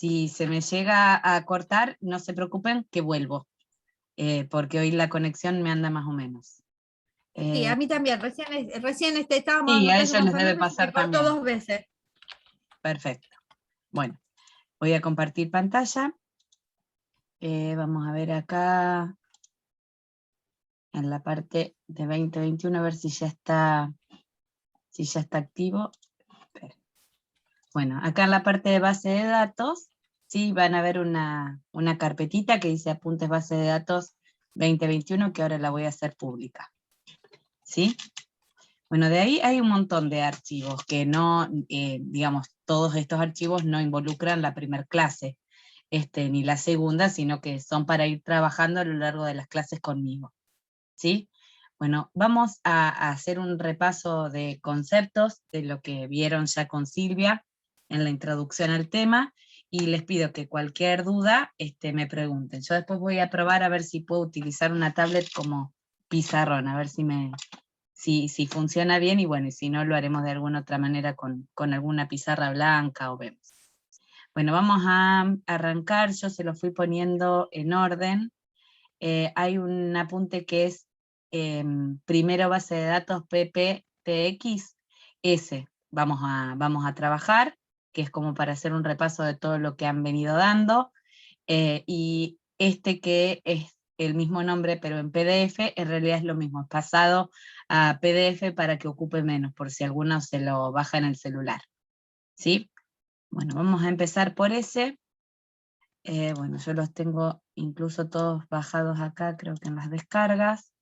Si se me llega a cortar, no se preocupen que vuelvo, porque hoy la conexión me anda más o menos. Sí, a mí también. Recién estábamos Sí, dando a clase ellos con les debe Fernando y se me pasar cortó también. 2 veces. Perfecto. Bueno, voy a compartir pantalla. Vamos a ver acá, en la parte de 2021, a ver si ya está activo. Espera. Bueno, acá en la parte de base de datos, sí, van a ver una carpetita que dice apuntes base de datos 2021, que ahora la voy a hacer pública. ¿Sí? Bueno, de ahí hay un montón de archivos que no, digamos, todos estos archivos no involucran la primer clase, ni la segunda, sino que son para ir trabajando a lo largo de las clases conmigo. ¿Sí? Bueno, vamos a hacer un repaso de conceptos de lo que vieron ya con Silvia en la introducción al tema, y les pido que cualquier duda me pregunten. Yo después voy a probar a ver si puedo utilizar una tablet como pizarrón, a ver si funciona bien, y bueno, y si no lo haremos de alguna otra manera con alguna pizarra blanca o vemos. Bueno, vamos a arrancar, yo se lo fui poniendo en orden. Hay un apunte que es primero base de datos PPTX, ese vamos a trabajar, que es como para hacer un repaso de todo lo que han venido dando, y que es el mismo nombre pero en PDF, en realidad es lo mismo, es pasado a PDF para que ocupe menos, por si alguno se lo baja en el celular. ¿Sí? Bueno, vamos a empezar por ese. Bueno, yo los tengo incluso todos bajados acá, creo que en las descargas.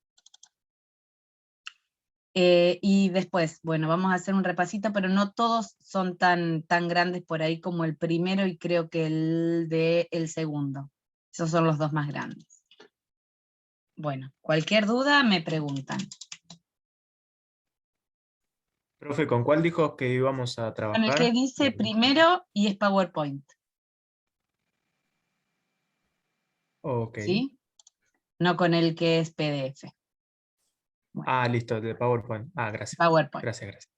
Y después, bueno, vamos a hacer un repasito, pero no todos son tan grandes por ahí como el primero, y creo que el segundo. Esos son los dos más grandes. Bueno, cualquier duda me preguntan. Profe, ¿con cuál dijo que íbamos a Con el que trabajar? dice primero y es PowerPoint. Ok. ¿Sí? No con el que es PDF. Bueno, Ah, listo, de PowerPoint. Ah, gracias. PowerPoint, Gracias.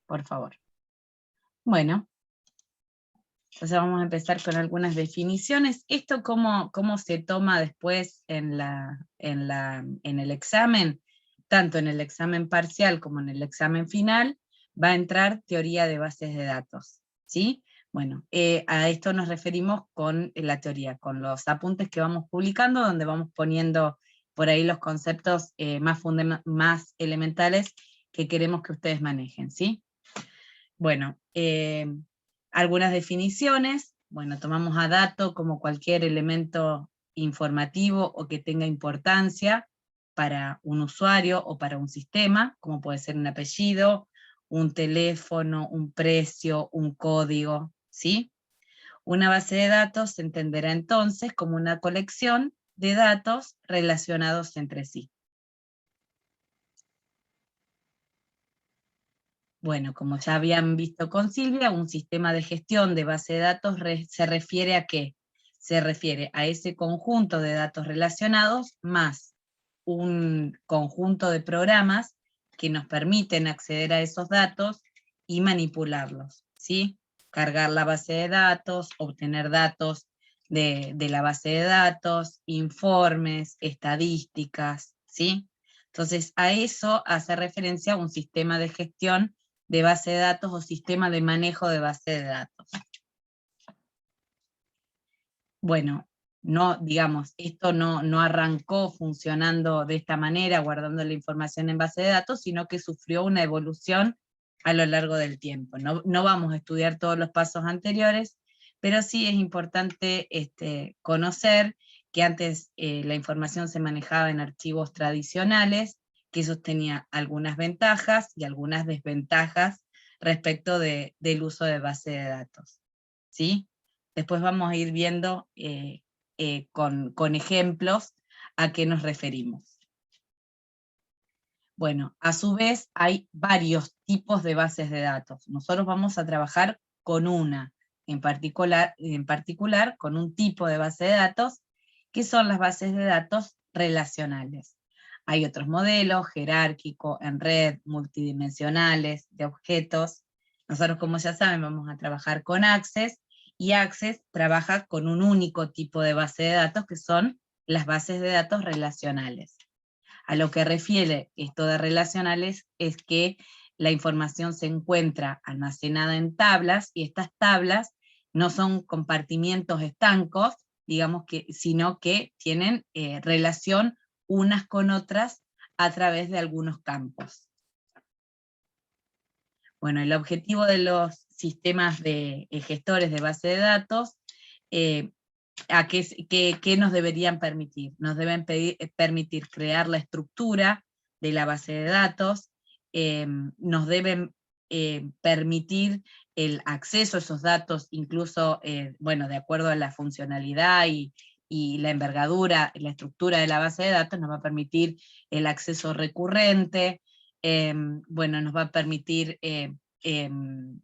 por favor. Bueno, entonces vamos a empezar con algunas definiciones. ¿Esto cómo se toma después en el examen? Tanto en el examen parcial como en el examen final, va a entrar teoría de bases de datos, ¿sí? Bueno, a esto nos referimos con la teoría, con los apuntes que vamos publicando, donde vamos poniendo por ahí los conceptos más elementales que queremos que ustedes manejen, ¿sí? Bueno, algunas definiciones. Bueno, tomamos a dato como cualquier elemento informativo o que tenga importancia para un usuario o para un sistema, como puede ser un apellido, un teléfono, un precio, un código, ¿sí? Una base de datos se entenderá entonces como una colección de datos relacionados entre sí. Bueno, como ya habían visto con Silvia, un sistema de gestión de base de datos se refiere a qué? Se refiere a ese conjunto de datos relacionados más un conjunto de programas que nos permiten acceder a esos datos y manipularlos, ¿sí? Cargar la base de datos, obtener datos de la base de datos, informes, estadísticas, ¿sí? Entonces, a eso hace referencia un sistema de gestión de base de datos o sistema de manejo de base de datos. Bueno, no, digamos, esto no arrancó funcionando de esta manera, guardando la información en base de datos, sino que sufrió una evolución a lo largo del tiempo. No vamos a estudiar todos los pasos anteriores, pero sí es importante conocer que antes la información se manejaba en archivos tradicionales, que eso tenía algunas ventajas y algunas desventajas respecto del uso de base de datos, ¿sí? Después vamos a ir viendo con ejemplos a qué nos referimos. Bueno, a su vez hay varios tipos de bases de datos. Nosotros vamos a trabajar con una, en particular con un tipo de base de datos, que son las bases de datos relacionales. Hay otros modelos, jerárquico, en red, multidimensionales, de objetos. Nosotros, como ya saben, vamos a trabajar con Access, y Access trabaja con un único tipo de base de datos, que son las bases de datos relacionales. A lo que refiere esto de relacionales es que la información se encuentra almacenada en tablas, y estas tablas no son compartimientos estancos, digamos sino que tienen relación unas con otras a través de algunos campos. Bueno, el objetivo de los sistemas de gestores de base de datos, ¿qué nos deberían permitir? Nos deben permitir crear la estructura de la base de datos, nos deben permitir el acceso a esos datos, incluso, bueno, de acuerdo a la funcionalidad y la envergadura, la estructura de la base de datos, nos va a permitir el acceso recurrente, bueno, nos va a permitir,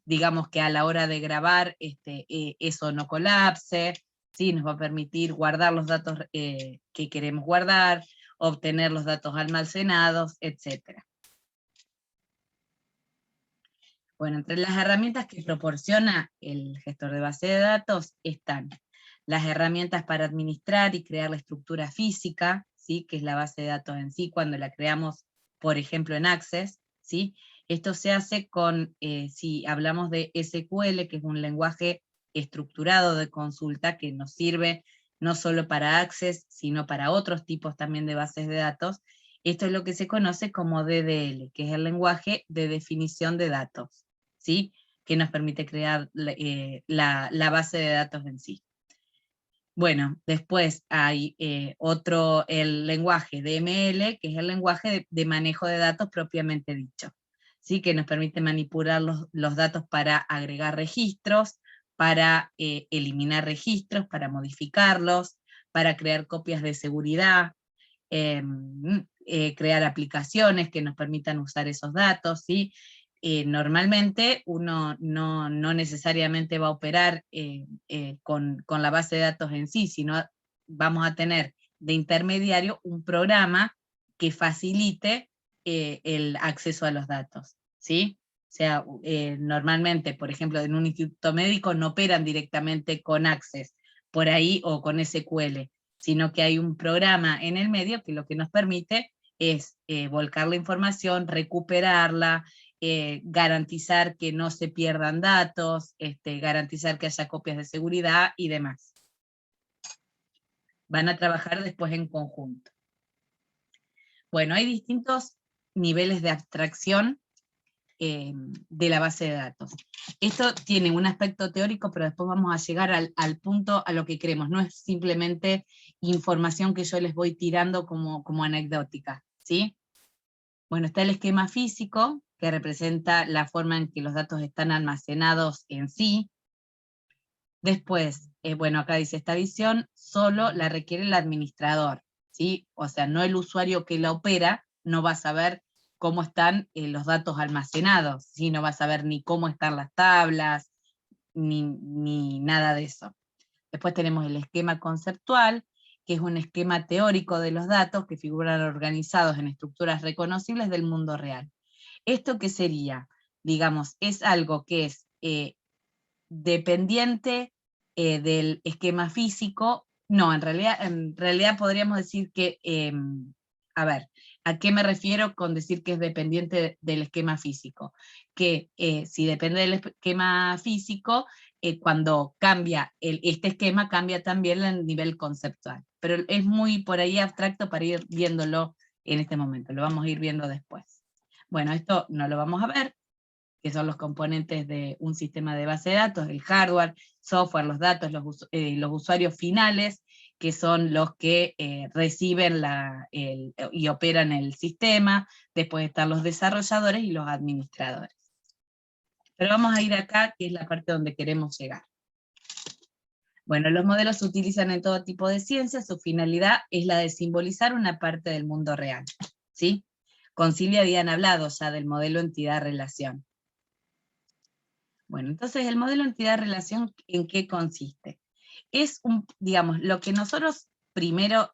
digamos que a la hora de grabar, eso no colapse, ¿sí? Nos va a permitir guardar los datos que queremos guardar, obtener los datos almacenados, etc. Bueno, entre las herramientas que proporciona el gestor de base de datos están las herramientas para administrar y crear la estructura física, ¿sí? Que es la base de datos en sí, cuando la creamos, por ejemplo, en Access, ¿sí? Esto se hace con, si hablamos de SQL, que es un lenguaje estructurado de consulta que nos sirve no solo para Access, sino para otros tipos también de bases de datos. Esto es lo que se conoce como DDL, que es el lenguaje de definición de datos, ¿sí? Que nos permite crear la base de datos en sí. Bueno, después hay el lenguaje DML, que es el lenguaje de manejo de datos propiamente dicho, ¿sí? Que nos permite manipular los datos para agregar registros, para eliminar registros, para modificarlos, para crear copias de seguridad, crear aplicaciones que nos permitan usar esos datos, ¿sí? Normalmente uno no necesariamente va a operar con la base de datos en sí, sino vamos a tener de intermediario un programa que facilite el acceso a los datos, ¿sí? O sea, normalmente, por ejemplo, en un instituto médico no operan directamente con Access, por ahí, o con SQL, sino que hay un programa en el medio que lo que nos permite es volcar la información, recuperarla, garantizar que no se pierdan datos, garantizar que haya copias de seguridad y demás. Van a trabajar después en conjunto. Bueno, hay distintos niveles de abstracción de la base de datos. Esto tiene un aspecto teórico, pero después vamos a llegar al punto a lo que queremos. No es simplemente información que yo les voy tirando como anecdótica, ¿sí? Bueno, está el esquema físico, que representa la forma en que los datos están almacenados en sí. Después, bueno, acá dice, esta visión solo la requiere el administrador, ¿sí? O sea, no el usuario que la opera, no va a saber cómo están los datos almacenados, ¿sí? No va a saber ni cómo están las tablas, ni nada de eso. Después tenemos el esquema conceptual, que es un esquema teórico de los datos que figuran organizados en estructuras reconocibles del mundo real. ¿Esto qué sería? Digamos, es algo que es dependiente del esquema físico. No, en realidad podríamos decir que, a ver, ¿a qué me refiero con decir que es dependiente del esquema físico? Que si depende del esquema físico, cuando cambia este esquema, cambia también el nivel conceptual. Pero es muy por ahí abstracto para ir viéndolo en este momento, lo vamos a ir viendo después. Bueno, esto no lo vamos a ver, que son los componentes de un sistema de base de datos, el hardware, software, los datos, los usuarios finales, que son los que reciben y operan el sistema. Después están los desarrolladores y los administradores. Pero vamos a ir acá, que es la parte donde queremos llegar. Bueno, los modelos se utilizan en todo tipo de ciencias, su finalidad es la de simbolizar una parte del mundo real, ¿sí? Con Silvia habían hablado ya del modelo entidad-relación. Bueno, entonces el modelo entidad-relación, ¿en qué consiste? Es digamos, lo que nosotros primero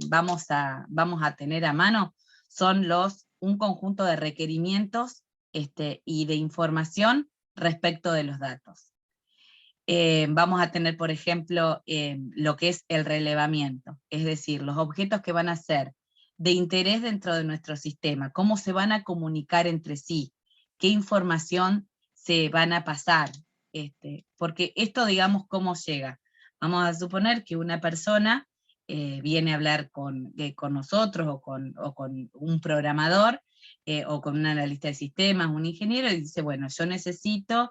vamos a tener a mano son un conjunto de requerimientos y de información respecto de los datos. vamos a tener, por ejemplo, lo que es el relevamiento, es decir, los objetos que van a ser de interés dentro de nuestro sistema, cómo se van a comunicar entre sí, qué información se van a pasar, porque esto, digamos, cómo llega. Vamos a suponer que una persona viene a hablar con nosotros o con un programador, o con un analista de sistemas, un ingeniero, y dice, bueno, yo necesito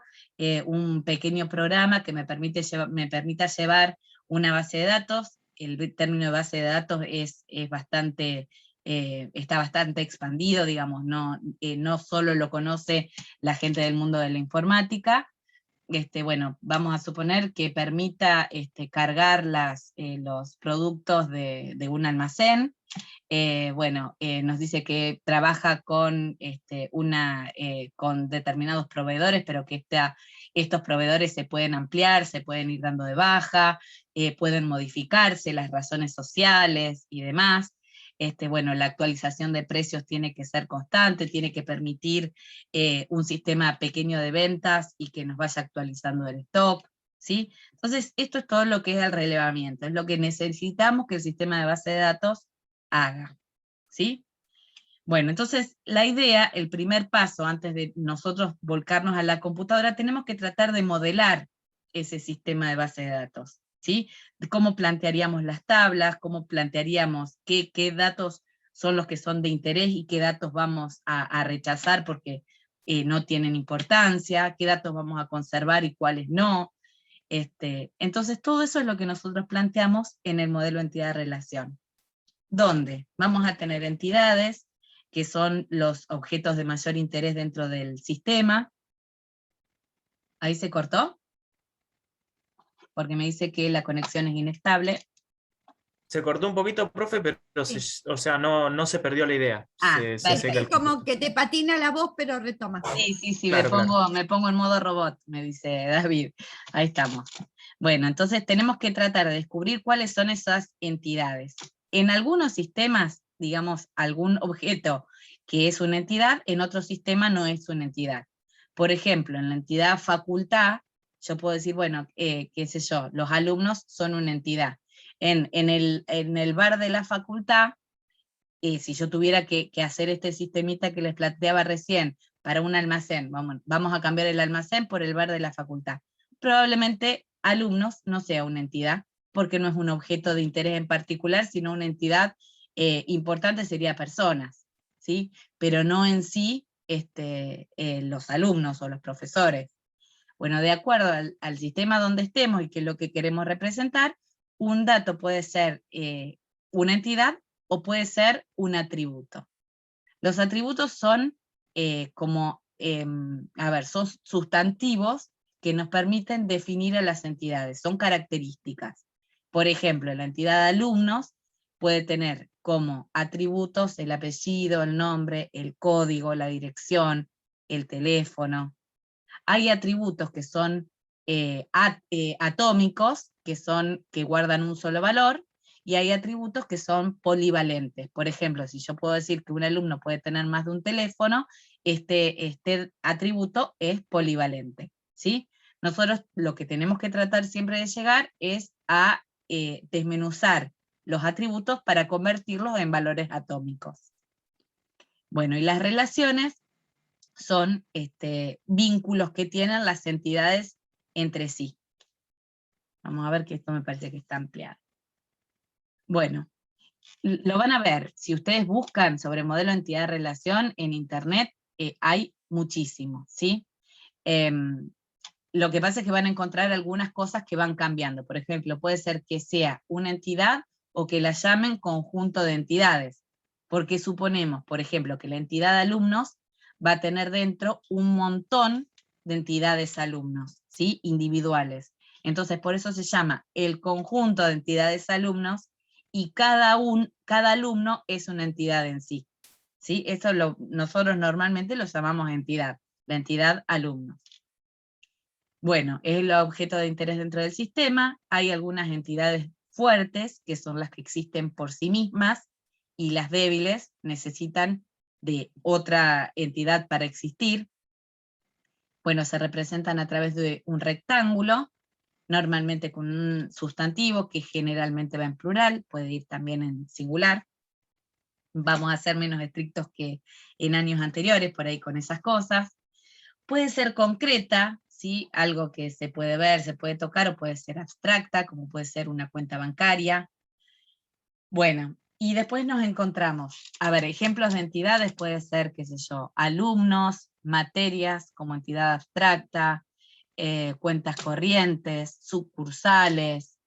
un pequeño programa que me permita llevar una base de datos. El término de base de datos es bastante, está bastante expandido, digamos, no solo lo conoce la gente del mundo de la informática. Bueno, vamos a suponer que permita cargar los productos de un almacén. Nos dice que trabaja con, con determinados proveedores, pero que estos proveedores se pueden ampliar, se pueden ir dando de baja, pueden modificarse las razones sociales y demás. La actualización de precios tiene que ser constante, tiene que permitir un sistema pequeño de ventas y que nos vaya actualizando el stock, ¿sí? Entonces, esto es todo lo que es el relevamiento, es lo que necesitamos que el sistema de base de datos haga, ¿sí? Bueno, entonces la idea, el primer paso antes de nosotros volcarnos a la computadora, tenemos que tratar de modelar ese sistema de base de datos, ¿sí? Cómo plantearíamos las tablas, cómo plantearíamos qué datos son los que son de interés y qué datos vamos a rechazar porque no tienen importancia, qué datos vamos a conservar y cuáles no. Entonces todo eso es lo que nosotros planteamos en el modelo entidad-relación. ¿Dónde? Vamos a tener entidades, que son los objetos de mayor interés dentro del sistema. ¿Ahí se cortó? Porque me dice que la conexión es inestable. Se cortó un poquito, profe, pero Sí. o sea, no se perdió la idea. Se Perfecto. seca Es como que te patina la voz, pero retoma. Sí, Claro, claro. me pongo en modo robot, me dice David. Ahí estamos. Bueno, entonces tenemos que tratar de descubrir cuáles son esas entidades. En algunos sistemas, digamos, algún objeto que es una entidad, en otro sistema no es una entidad. Por ejemplo, en la entidad facultad, yo puedo decir, bueno, qué sé yo, los alumnos son una entidad. En el bar de la facultad, si yo tuviera que hacer este sistemita que les planteaba recién para un almacén, vamos a cambiar el almacén por el bar de la facultad. Probablemente alumnos no sea una entidad, porque no es un objeto de interés en particular, sino una entidad importante sería personas, ¿sí? Pero no en sí los alumnos o los profesores. Bueno, de acuerdo al sistema donde estemos y que es lo que queremos representar, un dato puede ser una entidad o puede ser un atributo. Los atributos son son sustantivos que nos permiten definir a las entidades, son características. Por ejemplo, la entidad de alumnos puede tener como atributos el apellido, el nombre, el código, la dirección, el teléfono. Hay atributos que son atómicos, que guardan un solo valor, y hay atributos que son polivalentes. Por ejemplo, si yo puedo decir que un alumno puede tener más de un teléfono, este atributo es polivalente, ¿sí? Nosotros lo que tenemos que tratar siempre de llegar es a desmenuzar los atributos para convertirlos en valores atómicos. Bueno, y las relaciones son vínculos que tienen las entidades entre sí. Vamos a ver que esto me parece que está ampliado. Bueno, lo van a ver, si ustedes buscan sobre modelo entidad-relación en internet, hay muchísimo, ¿sí? Lo que pasa es que van a encontrar algunas cosas que van cambiando. Por ejemplo, puede ser que sea una entidad o que la llamen conjunto de entidades, porque suponemos, por ejemplo, que la entidad de alumnos va a tener dentro un montón de entidades alumnos, ¿sí? Individuales. Entonces, por eso se llama el conjunto de entidades alumnos, y cada alumno es una entidad en sí, ¿sí? Eso nosotros normalmente lo llamamos entidad, la entidad alumnos. Bueno, es el objeto de interés dentro del sistema. Hay algunas entidades fuertes, que son las que existen por sí mismas, y las débiles necesitan de otra entidad para existir. Bueno, se representan a través de un rectángulo, normalmente con un sustantivo que generalmente va en plural, puede ir también en singular. Vamos a ser menos estrictos que en años anteriores, por ahí con esas cosas. Puede ser concreta, ¿sí? Algo que se puede ver, se puede tocar, o puede ser abstracta, como puede ser una cuenta bancaria. Bueno, y después nos encontramos, a ver, ejemplos de entidades puede ser, qué sé yo, alumnos, materias como entidad abstracta, cuentas corrientes, sucursales,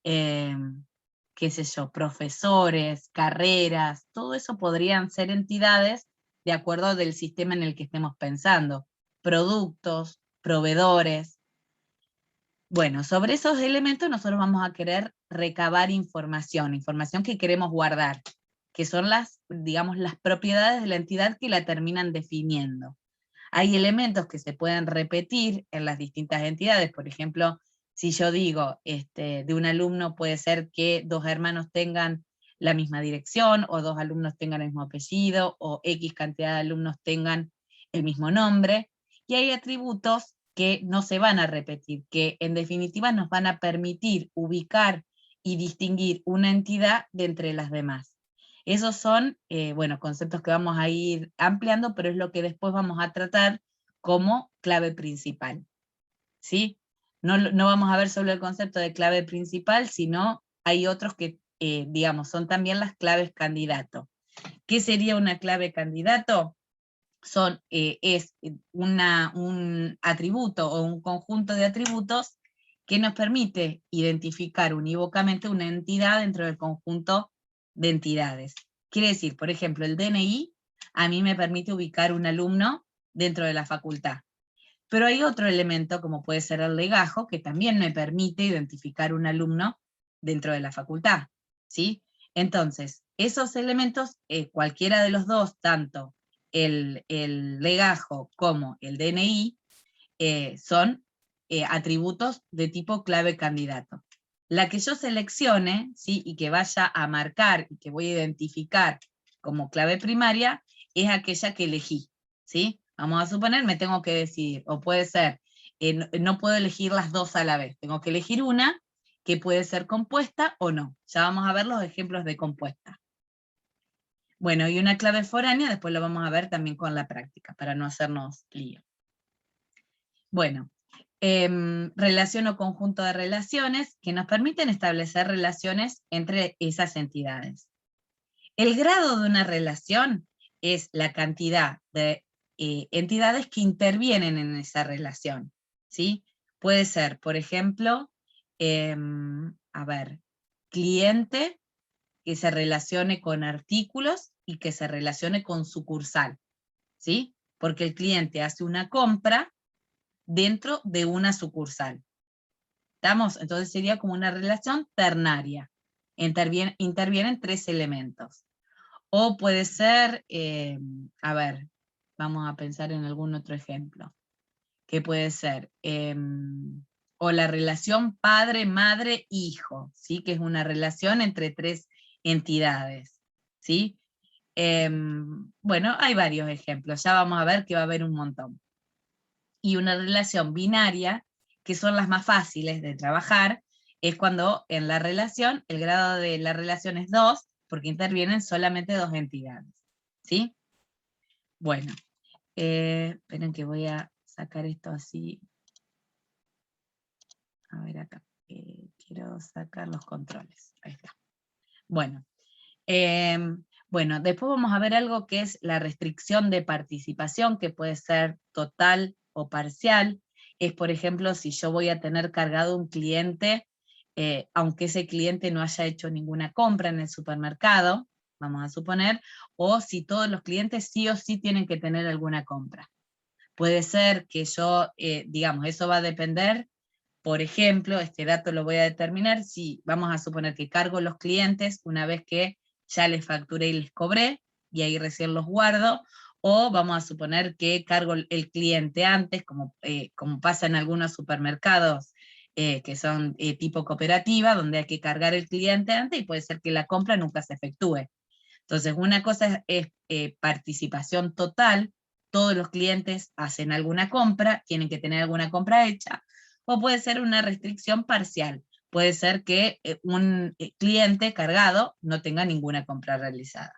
qué sé yo, profesores, carreras, todo eso podrían ser entidades de acuerdo del sistema en el que estemos pensando, productos, proveedores. Bueno, sobre esos elementos nosotros vamos a querer recabar información que queremos guardar, que son las, digamos, las propiedades de la entidad que la terminan definiendo. Hay elementos que se pueden repetir en las distintas entidades, por ejemplo, si yo digo, de un alumno puede ser que 2 hermanos tengan la misma dirección, o 2 alumnos tengan el mismo apellido, o X cantidad de alumnos tengan el mismo nombre, y hay atributos que no se van a repetir, que en definitiva nos van a permitir ubicar y distinguir una entidad de entre las demás. Esos son, bueno, conceptos que vamos a ir ampliando, pero es lo que después vamos a tratar como clave principal, ¿sí? No vamos a ver solo el concepto de clave principal, sino hay otros que, digamos, son también las claves candidato. ¿Qué sería una clave candidato? Es un atributo o un conjunto de atributos que nos permite identificar unívocamente una entidad dentro del conjunto de entidades. Quiere decir, por ejemplo, el DNI a mí me permite ubicar un alumno dentro de la facultad. Pero hay otro elemento, como puede ser el legajo, que también me permite identificar un alumno dentro de la facultad, ¿sí? Entonces, esos elementos, cualquiera de los dos, tanto el legajo como el DNI, son atributos de tipo clave candidato. La que yo seleccione, ¿sí? Y que vaya a marcar y que voy a identificar como clave primaria, es aquella que elegí, ¿sí? Vamos a suponer, me tengo que decidir, o puede ser, no puedo elegir las dos a la vez, tengo que elegir una que puede ser compuesta o no. Ya vamos a ver los ejemplos de compuesta. Bueno, y una clave foránea, después lo vamos a ver también con la práctica, para no hacernos lío. Bueno, relación o conjunto de relaciones que nos permiten establecer relaciones entre esas entidades. El grado de una relación es la cantidad de entidades que intervienen en esa relación, ¿sí? Puede ser, por ejemplo, a ver, cliente que se relacione con artículos y que se relacione con sucursal, ¿sí? Porque el cliente hace una compra dentro de una sucursal. ¿Estamos? Entonces sería como una relación ternaria. Intervienen 3 elementos. O puede ser, a ver, vamos a pensar en algún otro ejemplo. Que puede ser, o la relación padre, madre, hijo, ¿sí? Que es una relación entre 3 entidades, ¿sí? Bueno, hay varios ejemplos, ya vamos a ver que va a haber un montón. Y una relación binaria, que son las más fáciles de trabajar, es cuando en la relación, el grado de la relación es 2, porque intervienen solamente 2 entidades, ¿sí? Bueno, esperen que voy a sacar esto así. A ver acá, quiero sacar los controles, ahí está. Bueno, bueno, después vamos a ver algo que es la restricción de participación, que puede ser total o parcial. Es, por ejemplo, si yo voy a tener cargado un cliente, aunque ese cliente no haya hecho ninguna compra en el supermercado, vamos a suponer, o si todos los clientes sí o sí tienen que tener alguna compra. Puede ser que yo, digamos, eso va a depender, por ejemplo, este dato lo voy a determinar si vamos a suponer que cargo los clientes una vez que ya les facturé y les cobré, y ahí recién los guardo, o vamos a suponer que cargo el cliente antes, como pasa en algunos supermercados que son tipo cooperativa, donde hay que cargar el cliente antes y puede ser que la compra nunca se efectúe. Entonces, una cosa es participación total, todos los clientes hacen alguna compra, tienen que tener alguna compra hecha. o puede ser una restricción parcial. Puede ser que un cliente cargado no tenga ninguna compra realizada.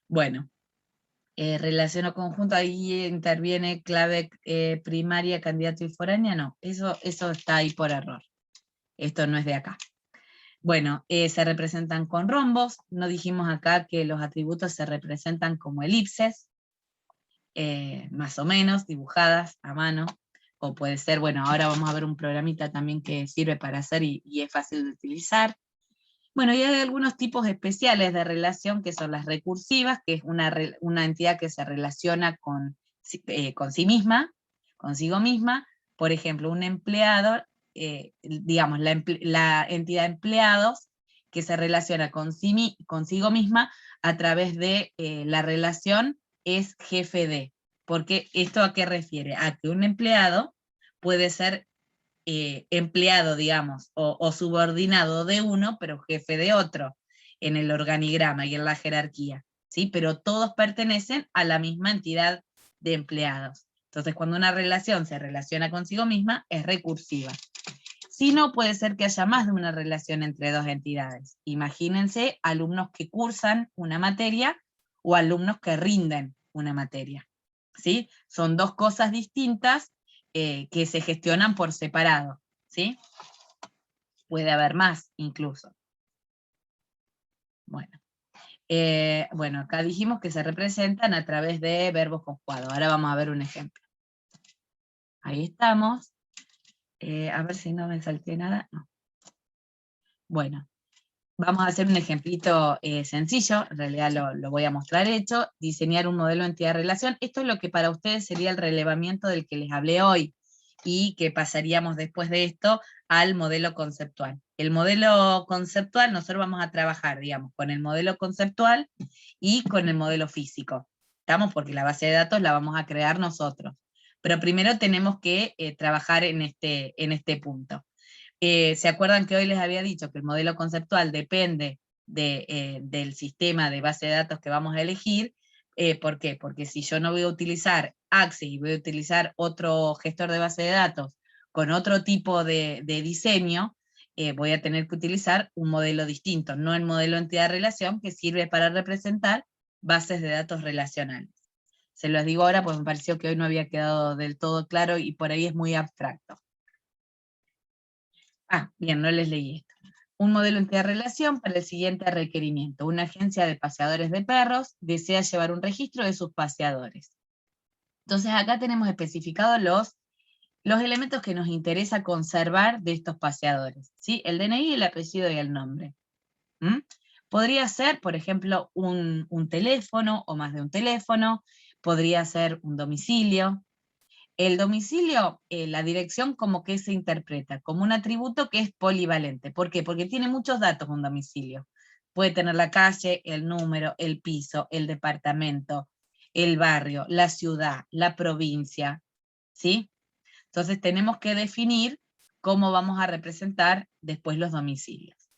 Bueno, relación o conjunto, ahí interviene clave primaria, candidato y foránea, no, eso está ahí por error. Esto no es de acá. Bueno, se representan con rombos, no dijimos acá que los atributos se representan como elipses, más o menos, dibujadas a mano, o puede ser, bueno, ahora vamos a ver un programita también que sirve para hacer y es fácil de utilizar. Bueno, y hay algunos tipos especiales de relación que son las recursivas, que es una entidad que se relaciona con sí misma, consigo misma. Por ejemplo, un empleado, digamos, la entidad empleados, que se relaciona consigo misma a través de la relación es jefe de. Porque ¿esto a qué refiere? A que un empleado puede ser empleado, digamos, o subordinado de uno, pero jefe de otro, en el organigrama y en la jerarquía, ¿sí? Pero todos pertenecen a la misma entidad de empleados. Entonces, cuando una relación se relaciona consigo misma, es recursiva. Si no, puede ser que haya más de una relación entre dos entidades. Imagínense alumnos que cursan una materia o alumnos que rinden una materia, ¿sí? Son dos cosas distintas que se gestionan por separado, ¿sí? Puede haber más, incluso. Bueno. Bueno, acá dijimos que se representan a través de verbos conjugados. Ahora vamos a ver un ejemplo. Ahí estamos. A ver si no me salté nada. No. Bueno, vamos a hacer un ejemplito sencillo, en realidad lo voy a mostrar hecho. Diseñar un modelo de entidad-relación. Esto es lo que para ustedes sería el relevamiento del que les hablé hoy, y que pasaríamos después de esto al modelo conceptual. El modelo conceptual, nosotros vamos a trabajar, digamos, con el modelo conceptual y con el modelo físico. ¿Estamos? Porque la base de datos la vamos a crear nosotros. Pero primero tenemos que trabajar en este punto. ¿Se acuerdan que hoy les había dicho que el modelo conceptual depende del sistema de base de datos que vamos a elegir? ¿Por qué? Porque si yo no voy a utilizar Access y voy a utilizar otro gestor de base de datos con otro tipo de diseño, voy a tener que utilizar un modelo distinto, no el modelo entidad-relación que sirve para representar bases de datos relacionales. Se los digo ahora porque me pareció que hoy no había quedado del todo claro y por ahí es muy abstracto. Bien, no les leí esto. Un modelo entidad-relación para el siguiente requerimiento. Una agencia de paseadores de perros desea llevar un registro de sus paseadores. Entonces acá tenemos especificados los elementos que nos interesa conservar de estos paseadores, ¿sí? El DNI, el apellido y el nombre. Podría ser, por ejemplo, un teléfono o más de un teléfono, podría ser un domicilio. El domicilio, la dirección, como que se interpreta como un atributo que es polivalente. ¿Por qué? Porque tiene muchos datos un domicilio. Puede tener la calle, el número, el piso, el departamento, el barrio, la ciudad, la provincia, ¿sí? Entonces tenemos que definir cómo vamos a representar después los domicilios.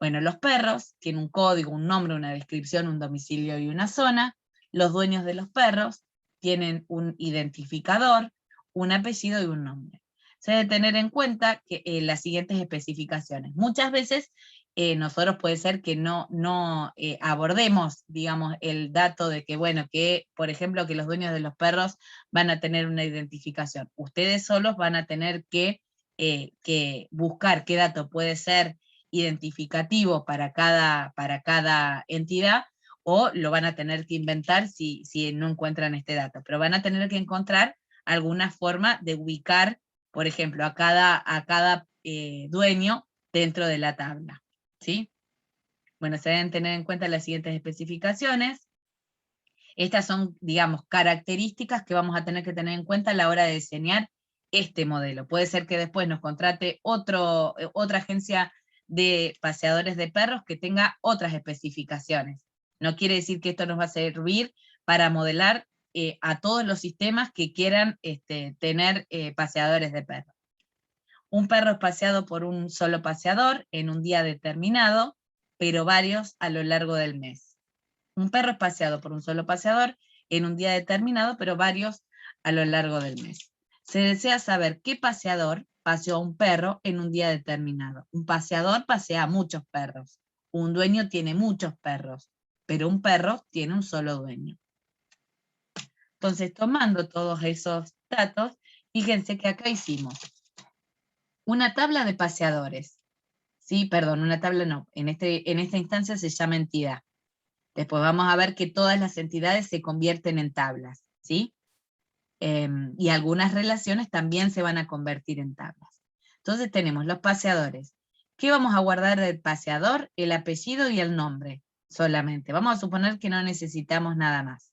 Bueno, los perros tienen un código, un nombre, una descripción, un domicilio y una zona. Los dueños de los perros tienen un identificador, un apellido y un nombre. Se debe tener en cuenta que las siguientes especificaciones. Muchas veces nosotros puede ser que no abordemos, digamos, el dato de que, bueno, que, por ejemplo, que los dueños de los perros van a tener una identificación. Ustedes solos van a tener que buscar qué dato puede ser identificativo para cada entidad, o lo van a tener que inventar si no encuentran este dato, pero van a tener que encontrar alguna forma de ubicar, por ejemplo, a cada dueño dentro de la tabla, ¿sí? Bueno, se deben tener en cuenta las siguientes especificaciones. Estas son, digamos, características que vamos a tener que tener en cuenta a la hora de diseñar este modelo. Puede ser que después nos contrate otra agencia de paseadores de perros que tenga otras especificaciones. No quiere decir que esto nos va a servir para modelar a todos los sistemas que quieran tener paseadores de perros. Un perro es paseado por un solo paseador en un día determinado, pero varios a lo largo del mes. Un perro es paseado por un solo paseador en un día determinado, pero varios a lo largo del mes. Se desea saber qué paseador paseó a un perro en un día determinado. Un paseador pasea a muchos perros. Un dueño tiene muchos perros, pero un perro tiene un solo dueño. Entonces, tomando todos esos datos, fíjense que acá hicimos una tabla de paseadores. Sí, perdón, una tabla no. En esta instancia se llama entidad. Después vamos a ver que todas las entidades se convierten en tablas, ¿sí? Y algunas relaciones también se van a convertir en tablas. Entonces tenemos los paseadores. ¿Qué vamos a guardar del paseador? El apellido y el nombre solamente. Vamos a suponer que no necesitamos nada más.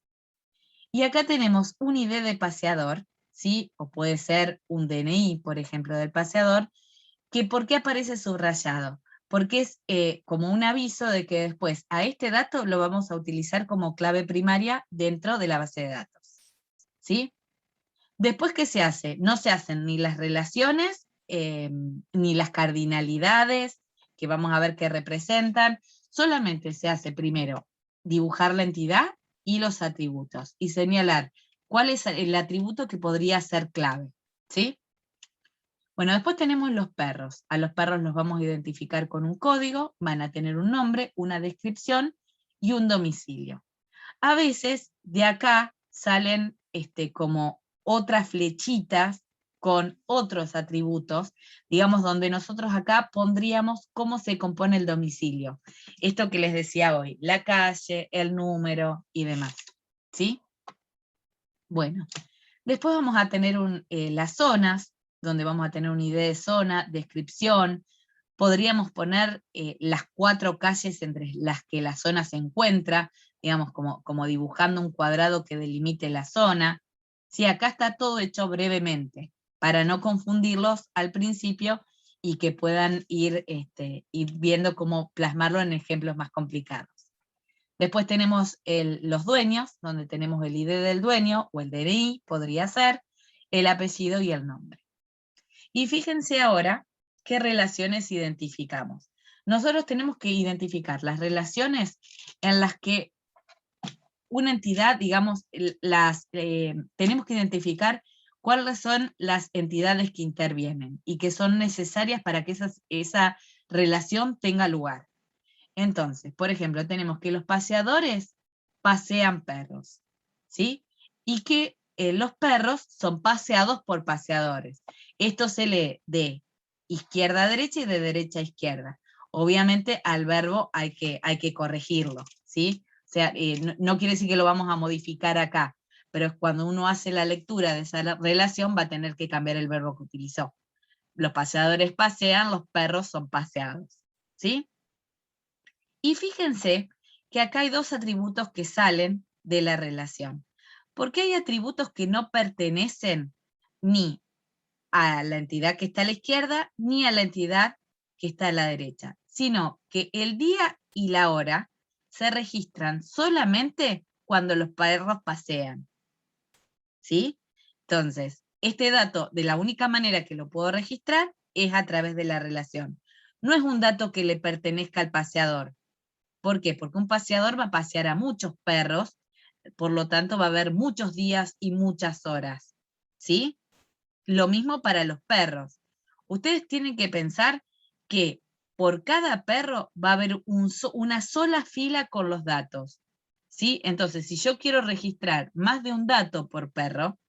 Y acá tenemos un ID de paseador, ¿sí? O puede ser un DNI, por ejemplo, del paseador, que ¿por qué aparece subrayado? Porque es como un aviso de que después a este dato lo vamos a utilizar como clave primaria dentro de la base de datos, ¿sí? Después, ¿qué se hace? No se hacen ni las relaciones, ni las cardinalidades, que vamos a ver qué representan, solamente se hace primero dibujar la entidad y los atributos, y señalar cuál es el atributo que podría ser clave, ¿sí? Bueno, después tenemos los perros. A los perros los vamos a identificar con un código, van a tener un nombre, una descripción y un domicilio. A veces de acá salen como otras flechitas con otros atributos, digamos, donde nosotros acá pondríamos cómo se compone el domicilio. Esto que les decía hoy, la calle, el número y demás, ¿sí? Bueno, después vamos a tener las zonas, donde vamos a tener una idea de zona, descripción. Podríamos poner las 4 calles entre las que la zona se encuentra, digamos, como dibujando un cuadrado que delimite la zona. Sí, acá está todo hecho brevemente, para no confundirlos al principio y que puedan ir viendo cómo plasmarlo en ejemplos más complicados. Después tenemos los dueños, donde tenemos el ID del dueño, o el DNI, podría ser, el apellido y el nombre. Y fíjense ahora qué relaciones identificamos. Nosotros tenemos que identificar las relaciones en las que una entidad, digamos, tenemos que identificar cuáles son las entidades que intervienen y que son necesarias para que esa relación tenga lugar. Entonces, por ejemplo, tenemos que los paseadores pasean perros, ¿sí? Y que los perros son paseados por paseadores. Esto se lee de izquierda a derecha y de derecha a izquierda. Obviamente al verbo hay que corregirlo, ¿sí? O sea, no quiere decir que lo vamos a modificar acá, pero es cuando uno hace la lectura de esa relación va a tener que cambiar el verbo que utilizó. Los paseadores pasean, los perros son paseados, ¿sí? Y fíjense que acá hay 2 atributos que salen de la relación. Porque hay atributos que no pertenecen ni a la entidad que está a la izquierda, ni a la entidad que está a la derecha, sino que el día y la hora se registran solamente cuando los perros pasean. ¿Sí? Entonces, este dato, de la única manera que lo puedo registrar, es a través de la relación. No es un dato que le pertenezca al paseador. ¿Por qué? Porque un paseador va a pasear a muchos perros, por lo tanto va a haber muchos días y muchas horas, ¿sí? Lo mismo para los perros. Ustedes tienen que pensar que por cada perro va a haber una sola fila con los datos, ¿sí? Entonces, si yo quiero registrar más de un dato por perro,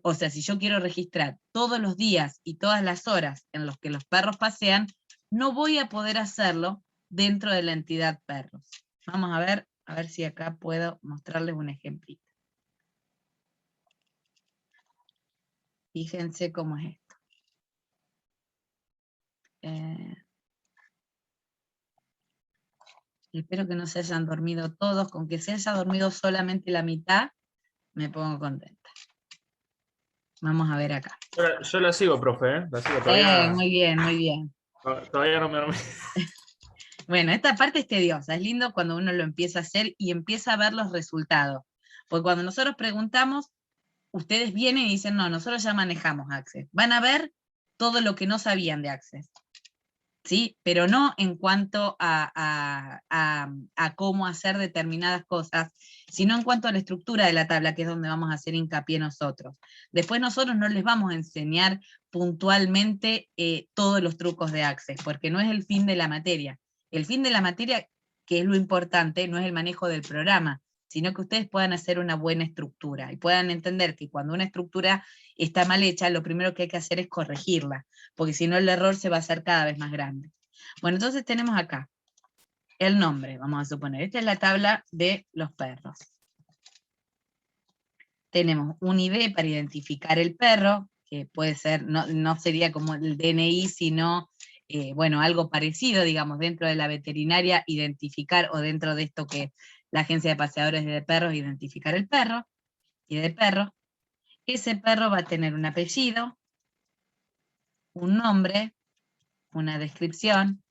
o sea, si yo quiero registrar todos los días y todas las horas en los que los perros pasean, no voy a poder hacerlo dentro de la entidad perros. Vamos a ver si acá puedo mostrarles un ejemplito. Fíjense cómo es esto. Espero que no se hayan dormido todos. Con que se haya dormido solamente la mitad, me pongo contenta. Vamos a ver acá. Yo la sigo, profe, ¿eh? La sigo todavía. Muy bien, muy bien. Todavía no me dormí. Bueno, esta parte es tediosa, es lindo cuando uno lo empieza a hacer y empieza a ver los resultados. Porque cuando nosotros preguntamos, ustedes vienen y dicen, no, nosotros ya manejamos Access. Van a ver todo lo que no sabían de Access. ¿sí? Pero no en cuanto a cómo hacer determinadas cosas, sino en cuanto a la estructura de la tabla, que es donde vamos a hacer hincapié nosotros. Después nosotros no les vamos a enseñar puntualmente todos los trucos de Access, porque no es el fin de la materia. El fin de la materia, que es lo importante, no es el manejo del programa, sino que ustedes puedan hacer una buena estructura, y puedan entender que cuando una estructura está mal hecha, lo primero que hay que hacer es corregirla, porque si no el error se va a hacer cada vez más grande. Bueno, entonces tenemos acá el nombre, vamos a suponer. Esta es la tabla de los perros. Tenemos un ID para identificar el perro, que puede ser, no sería como el DNI, sino, bueno, algo parecido, digamos, dentro de la veterinaria, identificar, o dentro de esto que la agencia de paseadores de perros, identificar el perro, y de perro. Ese perro va a tener un apellido, un nombre, una descripción,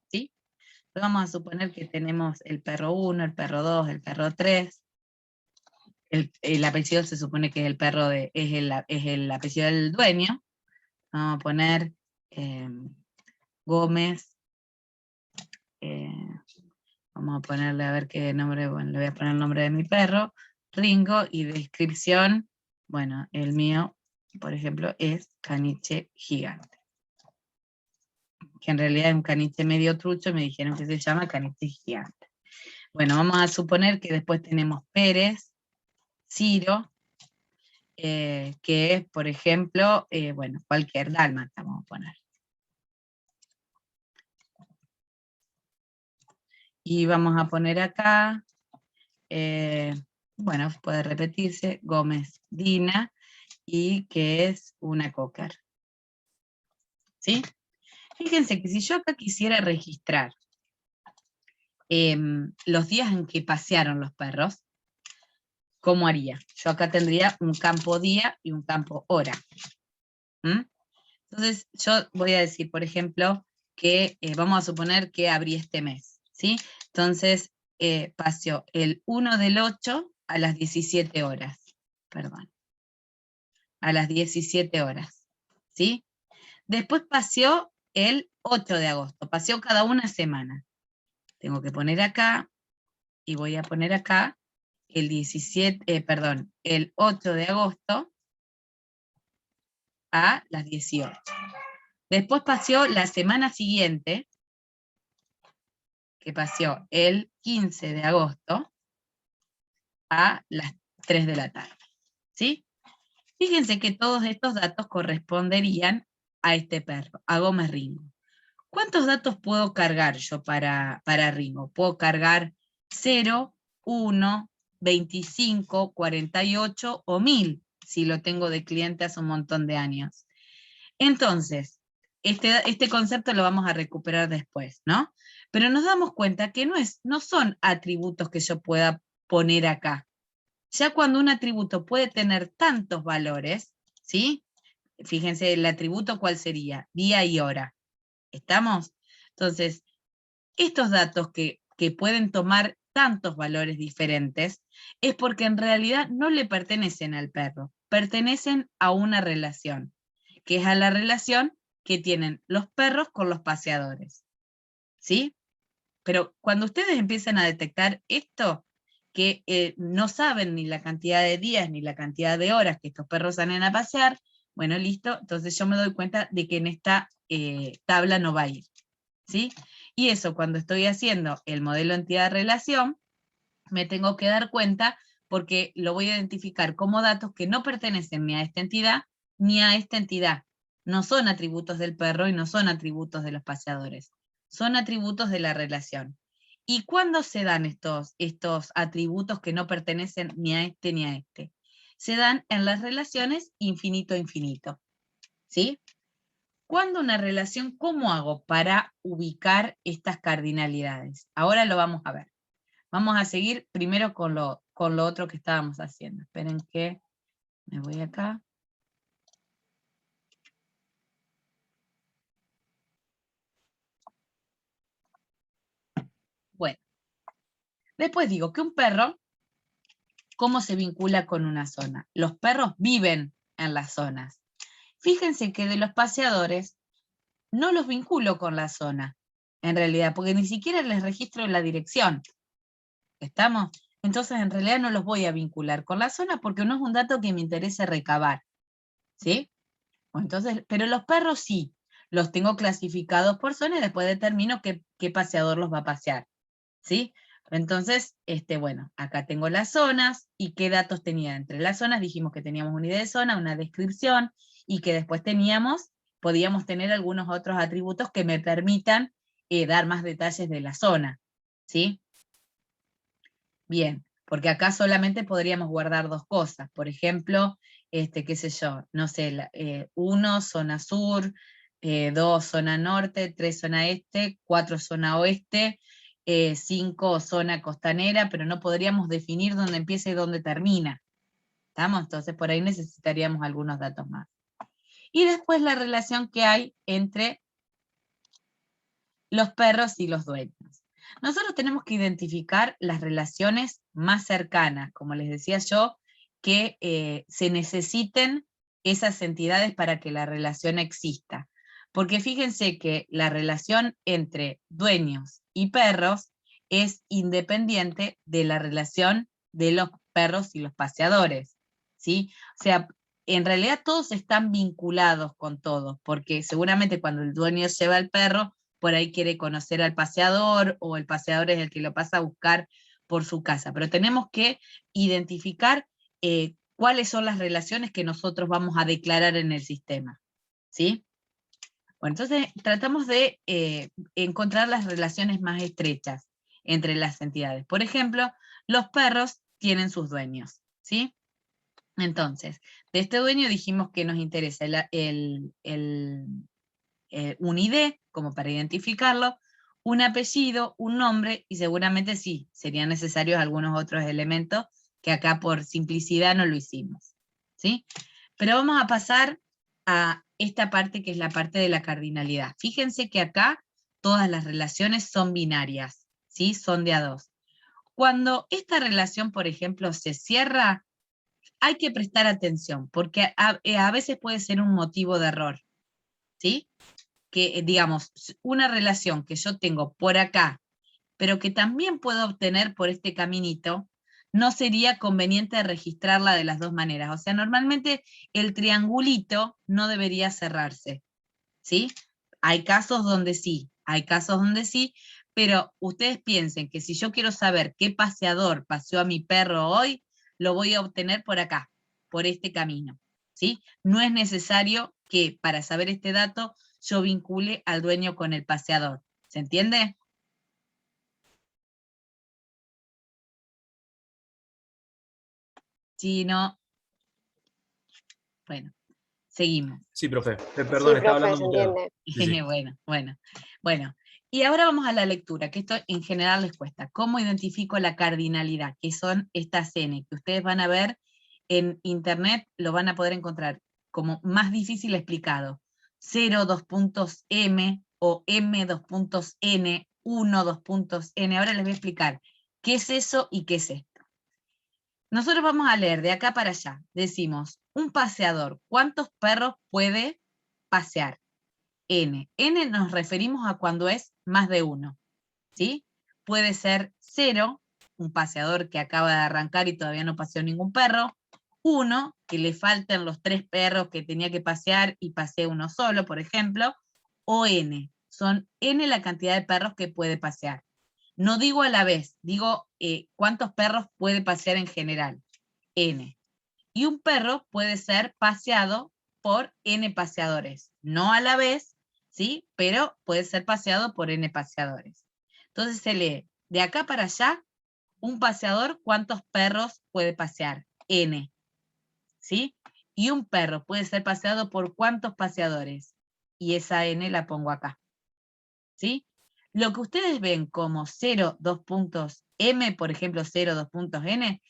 ¿sí? Vamos a suponer que tenemos el perro 1, el perro 2, el perro 3. El apellido se supone que es el perro es el apellido del dueño. Vamos a poner Gómez. Vamos a ponerle a ver qué nombre, bueno, le voy a poner el nombre de mi perro, Ringo, y descripción, bueno, el mío, por ejemplo, es caniche gigante. Que en realidad es un caniche medio trucho, me dijeron que se llama caniche gigante. Bueno, vamos a suponer que después tenemos Pérez, Ciro, que es, por ejemplo, bueno, cualquier dálmata, vamos a poner. Y vamos a poner acá, bueno, puede repetirse, Gómez Dina, y que es una cocker. ¿Sí? Fíjense que si yo acá quisiera registrar los días en que pasearon los perros, ¿cómo haría? Yo acá tendría un campo día y un campo hora. Entonces yo voy a decir, por ejemplo, que vamos a suponer que abrí este mes, ¿sí? Entonces paseó el 1 del 8 a las 17 horas, perdón, a las 17 horas, ¿sí? Después paseó el 8 de agosto, paseó cada una semana. Tengo que poner acá, y voy a poner acá, el 8 de agosto a las 18. Después paseó la semana siguiente, que paseó el 15 de agosto a las 3 de la tarde. ¿Sí? Fíjense que todos estos datos corresponderían a este perro, a Gómez Ringo. ¿Cuántos datos puedo cargar yo para Ringo? Puedo cargar 0, 1, 25, 48 o 1000, si lo tengo de cliente hace un montón de años. Entonces, este concepto lo vamos a recuperar después, ¿no? Pero nos damos cuenta que no son atributos que yo pueda poner acá. Ya cuando un atributo puede tener tantos valores, ¿sí? Fíjense, el atributo ¿cuál sería? Día y hora. ¿Estamos? Entonces, estos datos que pueden tomar tantos valores diferentes, es porque en realidad no le pertenecen al perro, pertenecen a una relación, que es a la relación que tienen los perros con los paseadores. ¿Sí? Pero cuando ustedes empiezan a detectar esto, que no saben ni la cantidad de días ni la cantidad de horas que estos perros salen a pasear, bueno, listo, entonces yo me doy cuenta de que en esta tabla no va a ir. ¿Sí? Y eso, cuando estoy haciendo el modelo entidad-relación, me tengo que dar cuenta porque lo voy a identificar como datos que no pertenecen ni a esta entidad ni a esta entidad. No son atributos del perro y no son atributos de los paseadores. Son atributos de la relación. ¿Y cuándo se dan estos atributos que no pertenecen ni a este ni a este? Se dan en las relaciones infinito-infinito. ¿Sí? ¿Cuándo una relación? ¿Cómo hago para ubicar estas cardinalidades? Ahora lo vamos a ver. Vamos a seguir primero con lo otro que estábamos haciendo. Esperen que me voy acá. Bueno, después digo que un perro, ¿cómo se vincula con una zona? Los perros viven en las zonas. Fíjense que de los paseadores, no los vinculo con la zona, en realidad, porque ni siquiera les registro la dirección. ¿Estamos? Entonces, en realidad no los voy a vincular con la zona porque no es un dato que me interese recabar. ¿Sí? Entonces, pero los perros sí, los tengo clasificados por zona y después determino qué paseador los va a pasear. ¿Sí? Entonces, bueno, acá tengo las zonas y qué datos tenía. Entre las zonas dijimos que teníamos una idea de zona, una descripción, y que después podíamos tener algunos otros atributos que me permitan dar más detalles de la zona. ¿Sí? Bien, porque acá solamente podríamos guardar dos cosas. Por ejemplo, qué sé yo, no sé, 1, zona sur, 2, zona norte, 3, zona este, 4, zona oeste, 5, zona costanera, pero no podríamos definir dónde empieza y dónde termina. ¿Estamos? Entonces por ahí necesitaríamos algunos datos más. Y después la relación que hay entre los perros y los dueños. Nosotros tenemos que identificar las relaciones más cercanas, como les decía yo, que se necesiten esas entidades para que la relación exista. Porque fíjense que la relación entre dueños y perros es independiente de la relación de los perros y los paseadores, ¿sí? O sea, en realidad todos están vinculados con todos, porque seguramente cuando el dueño lleva al perro, por ahí quiere conocer al paseador, o el paseador es el que lo pasa a buscar por su casa. Pero tenemos que identificar cuáles son las relaciones que nosotros vamos a declarar en el sistema. ¿Sí? Bueno, entonces tratamos de encontrar las relaciones más estrechas entre las entidades. Por ejemplo, los perros tienen sus dueños. ¿Sí? Entonces, de este dueño dijimos que nos interesa un ID, como para identificarlo, un apellido, un nombre, y seguramente sí, serían necesarios algunos otros elementos que acá por simplicidad no lo hicimos. ¿Sí? Pero vamos a pasar a esta parte que es la parte de la cardinalidad. Fíjense que acá todas las relaciones son binarias, ¿sí? Son de a dos. Cuando esta relación, por ejemplo, se cierra, hay que prestar atención, porque a veces puede ser un motivo de error. ¿Sí? Que, digamos, una relación que yo tengo por acá, pero que también puedo obtener por este caminito, no sería conveniente registrarla de las dos maneras. O sea, normalmente el triangulito no debería cerrarse, ¿sí? Hay casos donde sí, pero ustedes piensen que si yo quiero saber qué paseador paseó a mi perro hoy, lo voy a obtener por acá, por este camino, ¿sí? No es necesario que para saber este dato yo vincule al dueño con el paseador. ¿Se entiende? Si no, bueno, seguimos. Sí, profe. Sí, Perdón, estaba profe, hablando se un pedo. entiende. Sí, sí. Bueno. Y ahora vamos a la lectura, que esto en general les cuesta. ¿Cómo identifico la cardinalidad? Que son estas N, que ustedes van a ver en internet, lo van a poder encontrar como más difícil explicado. 0, 2 puntos M, o M, 2 puntos N, 1, 2 puntos N. Ahora les voy a explicar qué es eso y qué es esto. Nosotros vamos a leer de acá para allá. Decimos, un paseador, ¿cuántos perros puede pasear? N. N nos referimos a cuando es más de uno. ¿Sí? Puede ser 0, un paseador que acaba de arrancar y todavía no paseó ningún perro. 1, que le faltan los 3 perros que tenía que pasear y pasee uno solo, por ejemplo. O N. Son N la cantidad de perros que puede pasear. No digo a la vez, digo cuántos perros puede pasear en general. N. Y un perro puede ser paseado por N paseadores. No a la vez, ¿sí? Pero puede ser paseado por N paseadores. Entonces se lee, de acá para allá, un paseador, ¿cuántos perros puede pasear? N. ¿Sí? Y un perro puede ser paseado por ¿cuántos paseadores? Y esa N la pongo acá. ¿Sí? Lo que ustedes ven como 0, 2 puntos M, por ejemplo, 0, 2 puntos N,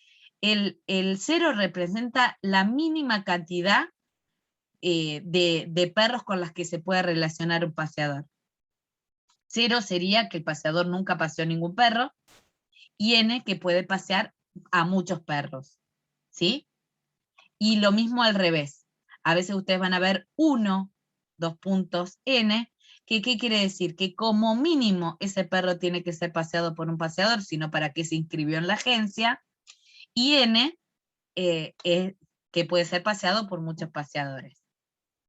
el 0 representa la mínima cantidad de perros con las que se puede relacionar un paseador. 0 sería que el paseador nunca paseó ningún perro, y N que puede pasear a muchos perros. ¿Sí? Y lo mismo al revés. A veces ustedes van a ver 1, 2 puntos N, ¿Qué quiere decir? Que como mínimo ese perro tiene que ser paseado por un paseador, sino para qué se inscribió en la agencia, y N, es que puede ser paseado por muchos paseadores,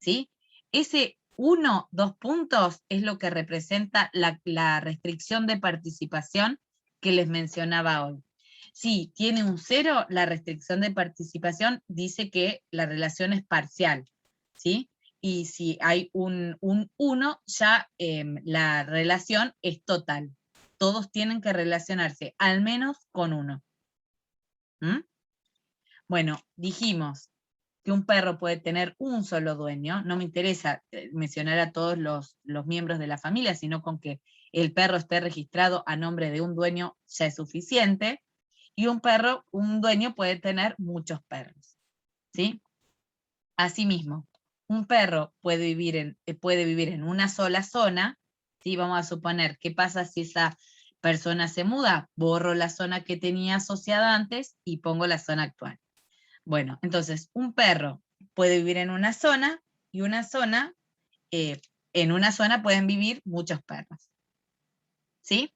¿sí? Ese 1, 2 puntos es lo que representa la restricción de participación que les mencionaba hoy. Si tiene un 0, la restricción de participación dice que la relación es parcial, ¿sí? Y si hay un 1, ya la relación es total. Todos tienen que relacionarse, al menos con 1. ¿Mm? Bueno, dijimos que un perro puede tener un solo dueño. No me interesa mencionar a todos los miembros de la familia, sino con que el perro esté registrado a nombre de un dueño ya es suficiente. Y un dueño puede tener muchos perros, ¿sí? Asimismo, un perro puede vivir en una sola zona, ¿sí? Vamos a suponer, ¿qué pasa si esa persona se muda? Borro la zona que tenía asociada antes y pongo la zona actual. Bueno, entonces, un perro puede vivir en una zona, y en una zona pueden vivir muchos perros, ¿sí?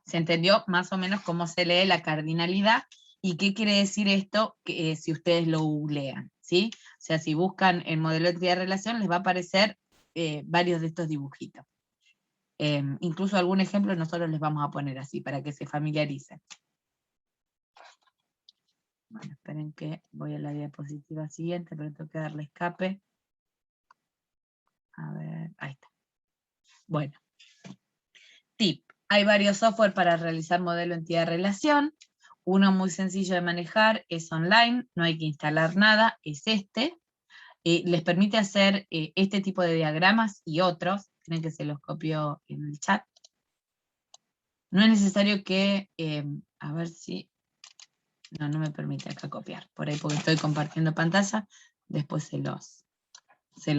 ¿Se entendió más o menos cómo se lee la cardinalidad? ¿Y qué quiere decir esto si ustedes lo googlean? ¿Sí? O sea, si buscan el modelo de entidad-relación, les va a aparecer varios de estos dibujitos. Incluso algún ejemplo nosotros les vamos a poner así, para que se familiaricen. Bueno, esperen que voy a la diapositiva siguiente, pero tengo que darle escape. A ver, ahí está. Bueno. Tip. Hay varios software para realizar modelo entidad-relación. Uno muy sencillo de manejar, es online, no hay que instalar nada, es este. Les permite hacer este tipo de diagramas y otros. Creen que se los copio en el chat. No es necesario que, a ver si... No me permite acá copiar, por ahí porque estoy compartiendo pantalla, después se los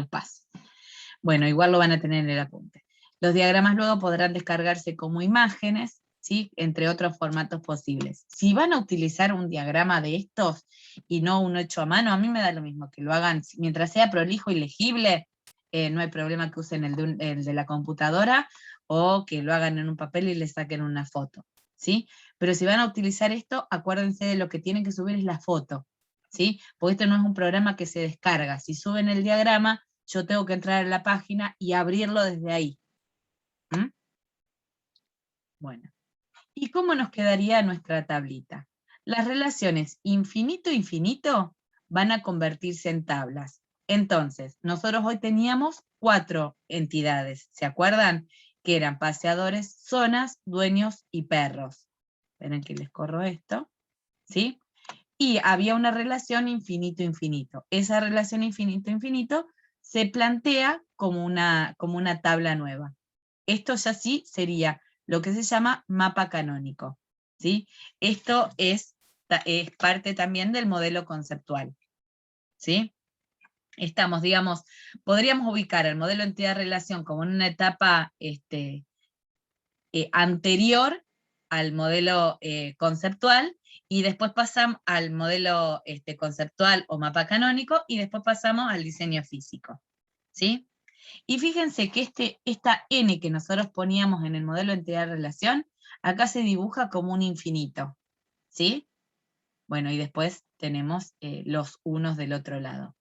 paso. Bueno, igual lo van a tener en el apunte. Los diagramas luego podrán descargarse como imágenes, ¿sí? Entre otros formatos posibles. Si van a utilizar un diagrama de estos y no uno hecho a mano, a mí me da lo mismo que lo hagan, mientras sea prolijo y legible, no hay problema que usen el de la computadora o que lo hagan en un papel y le saquen una foto, ¿sí? Pero si van a utilizar esto, acuérdense de lo que tienen que subir es la foto, ¿sí? Porque esto no es un programa que se descarga. Si suben el diagrama, yo tengo que entrar a la página y abrirlo desde ahí. ¿Mm? Bueno, ¿y cómo nos quedaría nuestra tablita? Las relaciones infinito-infinito van a convertirse en tablas. Entonces, nosotros hoy teníamos 4 entidades, ¿se acuerdan? Que eran paseadores, zonas, dueños y perros. Esperen que les corro esto, ¿sí? Y había una relación infinito-infinito. Esa relación infinito-infinito se plantea como una tabla nueva. Esto ya sí sería lo que se llama mapa canónico, ¿sí? Esto es parte también del modelo conceptual, ¿sí? Estamos, digamos, podríamos ubicar el modelo entidad-relación como en una etapa anterior al modelo conceptual, y después pasamos al modelo conceptual o mapa canónico, y después pasamos al diseño físico, ¿sí? Y fíjense que esta N que nosotros poníamos en el modelo de entidad-relación, acá se dibuja como un infinito, ¿sí? Bueno, y después tenemos los unos del otro lado.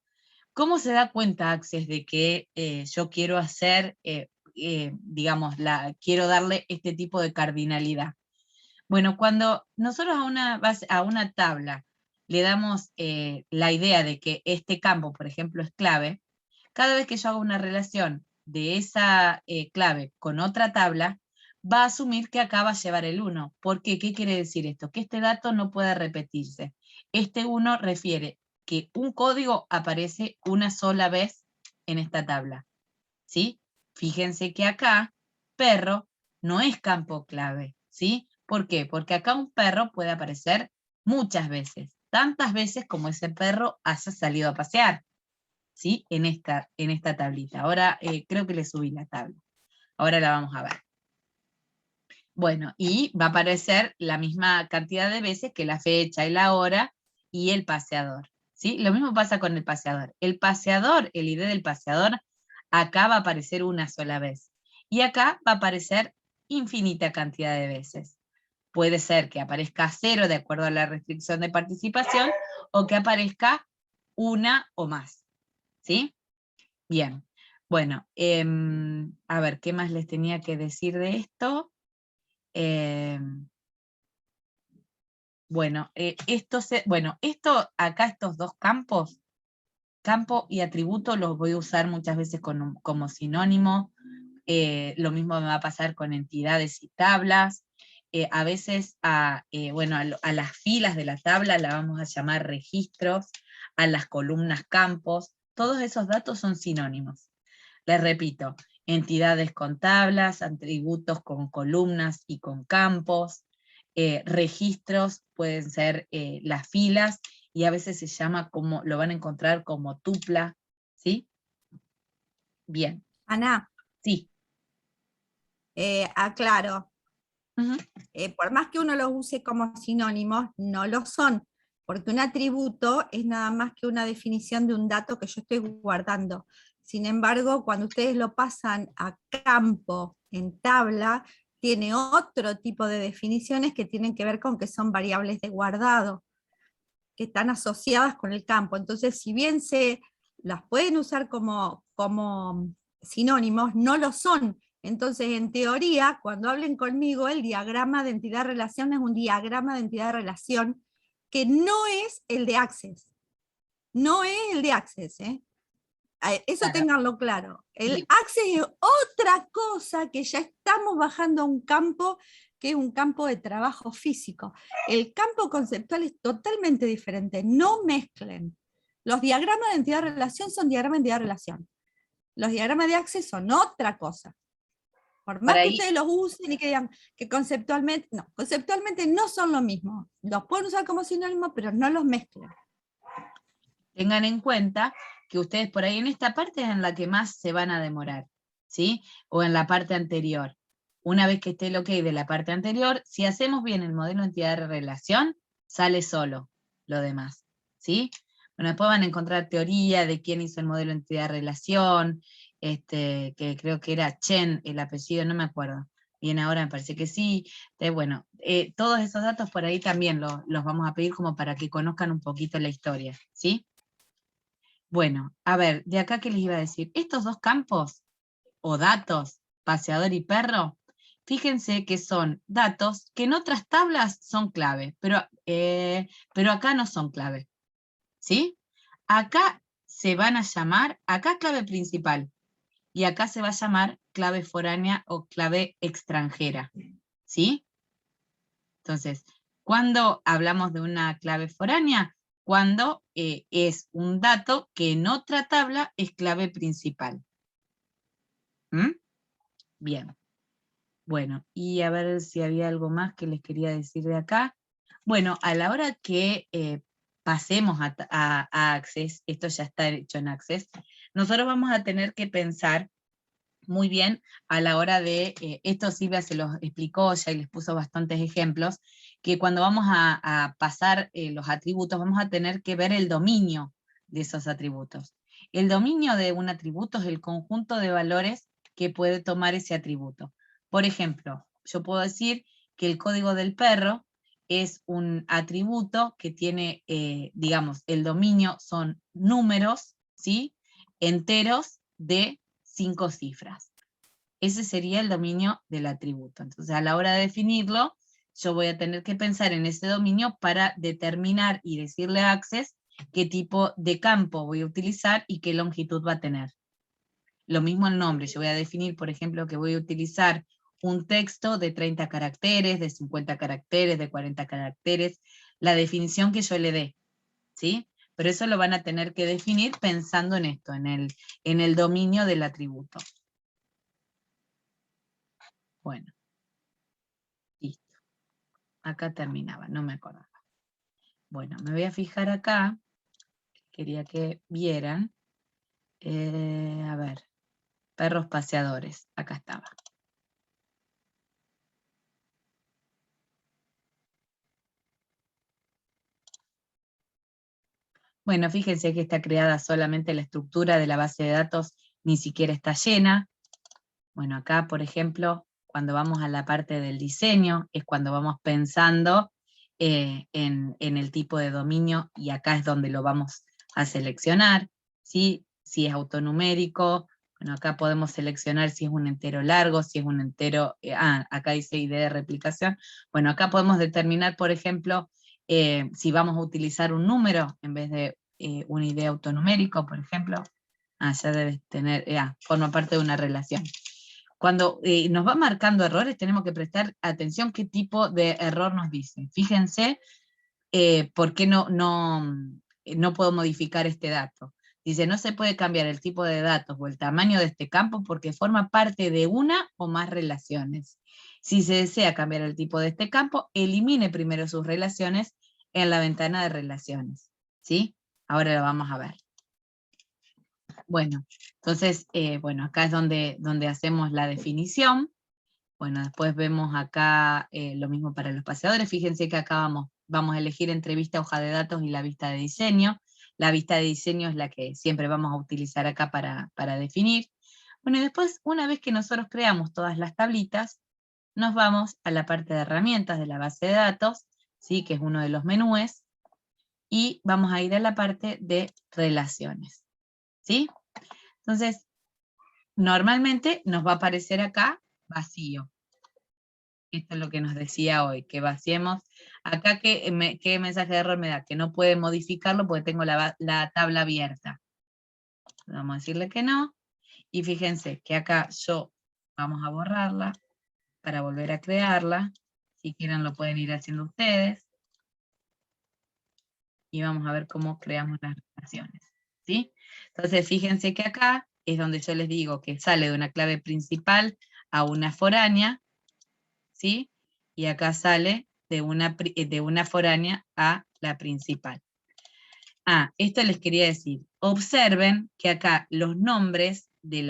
¿Cómo se da cuenta Access de que yo quiero hacer, digamos, quiero darle este tipo de cardinalidad? Bueno, cuando nosotros a una tabla le damos la idea de que este campo, por ejemplo, es clave, cada vez que yo hago una relación de esa clave con otra tabla, va a asumir que acá va a llevar el 1. ¿Por qué? ¿Qué quiere decir esto? Que este dato no puede repetirse. Este 1 refiere que un código aparece una sola vez en esta tabla, ¿sí? Fíjense que acá, perro, no es campo clave, ¿sí? ¿Por qué? Porque acá un perro puede aparecer muchas veces, tantas veces como ese perro haya salido a pasear, ¿sí? En esta tablita. Ahora creo que le subí la tabla. Ahora la vamos a ver. Bueno, y va a aparecer la misma cantidad de veces que la fecha y la hora y el paseador, ¿sí? Lo mismo pasa con el paseador. El paseador, el ID del paseador, acá va a aparecer una sola vez. Y acá va a aparecer infinita cantidad de veces. Puede ser que aparezca 0 de acuerdo a la restricción de participación, o que aparezca una o más. ¿Sí? Bien. Bueno, a ver, ¿qué más les tenía que decir de esto? Bueno, esto acá, estos dos campos, campo y atributo, los voy a usar muchas veces como sinónimo. Lo mismo me va a pasar con entidades y tablas. A veces a las filas de la tabla la vamos a llamar registros, a las columnas campos. Todos esos datos son sinónimos. Les repito, entidades con tablas, atributos con columnas y con campos, registros pueden ser las filas, y a veces se llama lo van a encontrar como tupla, ¿sí? Bien, Ana, sí. aclaro, Ujú. por más que uno los use como sinónimos, no lo son, porque un atributo es nada más que una definición de un dato que yo estoy guardando. Sin embargo, cuando ustedes lo pasan a campo en tabla, tiene otro tipo de definiciones que tienen que ver con que son variables de guardado, que están asociadas con el campo. Entonces, si bien se las pueden usar como sinónimos, no lo son. Entonces, en teoría, cuando hablen conmigo, el diagrama de entidad-relación es un diagrama de entidad-relación que no es el de Access. No es el de Access, ¿eh? Eso Claro. ténganlo claro. El Y Access es otra cosa que ya estamos bajando a un campo que es un campo de trabajo físico. El campo conceptual es totalmente diferente. No mezclen. Los diagramas de entidad-relación son diagramas de entidad-relación. Los diagramas de Access son otra cosa. Por por más que ahí ustedes los usen y que digan que conceptualmente no son lo mismo. Los pueden usar como sinónimo, pero no los mezclen. tengan en cuenta que ustedes por ahí en esta parte es en la que más se van a demorar, ¿sí? O en la parte anterior. Una vez que esté el ok de la parte anterior, si hacemos bien el modelo entidad-relación, sale solo lo demás, ¿sí? Bueno, después van a encontrar teoría de quién hizo el modelo entidad-relación, que creo que era Chen, el apellido, no me acuerdo. Bien, ahora me parece que sí. Bueno, todos esos datos por ahí también los vamos a pedir como para que conozcan un poquito la historia, ¿sí? Bueno, a ver, de acá que les iba a decir, estos dos campos, o datos, paseador y perro, fíjense que son datos que en otras tablas son clave, pero acá no son clave, ¿sí? Acá se van a llamar, acá clave principal, y acá se va a llamar clave foránea o clave extranjera, ¿sí? Entonces, cuando hablamos de una clave foránea, cuando es un dato que en otra tabla es clave principal. ¿Mm? Bien. Bueno, y a ver si había algo más que les quería decir de acá. Bueno, a la hora que pasemos a Access, esto ya está hecho en Access, nosotros vamos a tener que pensar muy bien a la hora de, esto Silvia se los explicó ya y les puso bastantes ejemplos, que cuando vamos a pasar los atributos vamos a tener que ver el dominio de esos atributos. El dominio de un atributo es el conjunto de valores que puede tomar ese atributo. Por ejemplo, yo puedo decir que el código del perro es un atributo que tiene, digamos, el dominio son números, ¿sí? Enteros de 5 cifras. Ese sería el dominio del atributo. Entonces, a la hora de definirlo, yo voy a tener que pensar en ese dominio para determinar y decirle a Access qué tipo de campo voy a utilizar y qué longitud va a tener. Lo mismo el nombre. Yo voy a definir, por ejemplo, que voy a utilizar un texto de 30 caracteres, de 50 caracteres, de 40 caracteres, la definición que yo le dé, ¿sí? Pero eso lo van a tener que definir pensando en esto, en el dominio del atributo. Bueno, listo. Acá terminaba, no me acordaba. Bueno, me voy a fijar acá, quería que vieran. A ver, perros paseadores, acá estaba. Bueno, fíjense que está creada solamente la estructura de la base de datos ni siquiera está llena. Bueno, acá, por ejemplo, cuando vamos a la parte del diseño, es cuando vamos pensando en el tipo de dominio, y acá es donde lo vamos a seleccionar, ¿sí? Si es autonumérico, bueno, acá podemos seleccionar si es un entero largo, si es un entero, acá dice ID de replicación. Bueno, acá podemos determinar, por ejemplo, si vamos a utilizar un número en vez de un ID autonumérico, por ejemplo. Ya debes tener, forma parte de una relación. Cuando nos va marcando errores, tenemos que prestar atención qué tipo de error nos dice. Fíjense por qué no puedo modificar este dato. Dice, no se puede cambiar el tipo de datos o el tamaño de este campo porque forma parte de una o más relaciones. Si se desea cambiar el tipo de este campo, elimine primero sus relaciones en la ventana de relaciones. ¿Sí? Ahora lo vamos a ver. Bueno, entonces, bueno, acá es donde hacemos la definición. Bueno, después vemos acá lo mismo para los paseadores. Fíjense que acá vamos a elegir entre vista hoja de datos y la vista de diseño. La vista de diseño es la que siempre vamos a utilizar acá para definir. Bueno, y después, una vez que nosotros creamos todas las tablitas, nos vamos a la parte de herramientas de la base de datos, ¿sí? Que es uno de los menúes, y vamos a ir a la parte de relaciones, ¿sí? Entonces, normalmente nos va a aparecer acá vacío. Esto es lo que nos decía hoy, que vaciemos. Acá, ¿qué mensaje de error me da? Que no puede modificarlo porque tengo la tabla abierta. Vamos a decirle que no. Y fíjense que acá vamos a borrarla para volver a crearla. Si quieren lo pueden ir haciendo ustedes. Y vamos a ver cómo creamos las relaciones, ¿sí? Entonces fíjense que acá es donde yo les digo que sale de una clave principal a una foránea, ¿sí? Y acá sale de una foránea a la principal. Esto les quería decir. Observen que acá los nombres de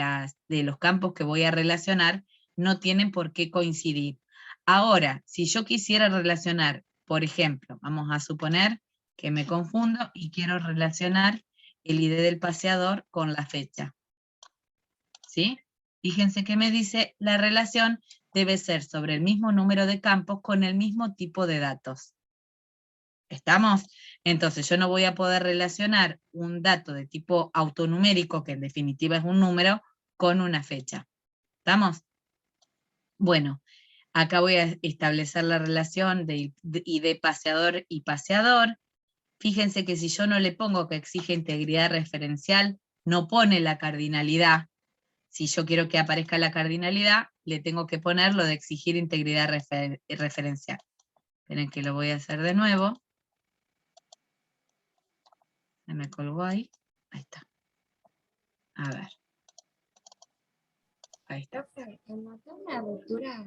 los campos que voy a relacionar no tienen por qué coincidir. Ahora, si yo quisiera relacionar, por ejemplo, vamos a suponer que me confundo y quiero relacionar el ID del paseador con la fecha. ¿Sí? Fíjense que me dice, la relación debe ser sobre el mismo número de campos con el mismo tipo de datos. ¿Estamos? Entonces yo no voy a poder relacionar un dato de tipo autonumérico, que en definitiva es un número, con una fecha. ¿Estamos? Bueno, acá voy a establecer la relación de ID paseador y paseador. Fíjense que si yo no le pongo que exige integridad referencial, no pone la cardinalidad. Si yo quiero que aparezca la cardinalidad, le tengo que poner lo de exigir integridad referencial. Esperen que lo voy a hacer de nuevo. Se me colgó ahí. Ahí está. A ver. Ahí está. En la tabla de ruptura,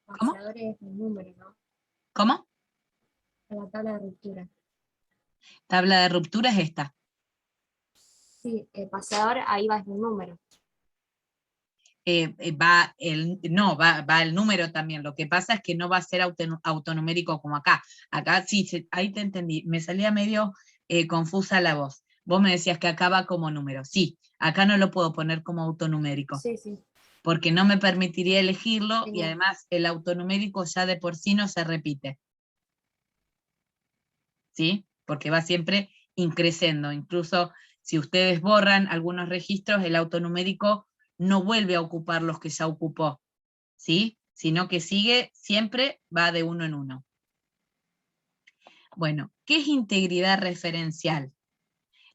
¿Cómo? paseador es un número, ¿no? ¿Cómo? En la tabla de ruptura. Tabla de ruptura es esta. Sí, el paseador ahí va un número. Va el número también. Lo que pasa es que no va a ser autonumérico como acá. Acá sí, ahí te entendí. Me salía medio confusa la voz. Vos me decías que acá va como número. Sí, acá no lo puedo poner como autonumérico. Sí, sí. Porque no me permitiría elegirlo, y Genial. además el autonumérico ya de por sí no se repite. ¿Sí? Porque va siempre increciendo. Incluso si ustedes borran algunos registros, el autonumérico no vuelve a ocupar los que ya ocupó, ¿sí? Sino que sigue, siempre va de uno en uno. Bueno, ¿qué es integridad referencial?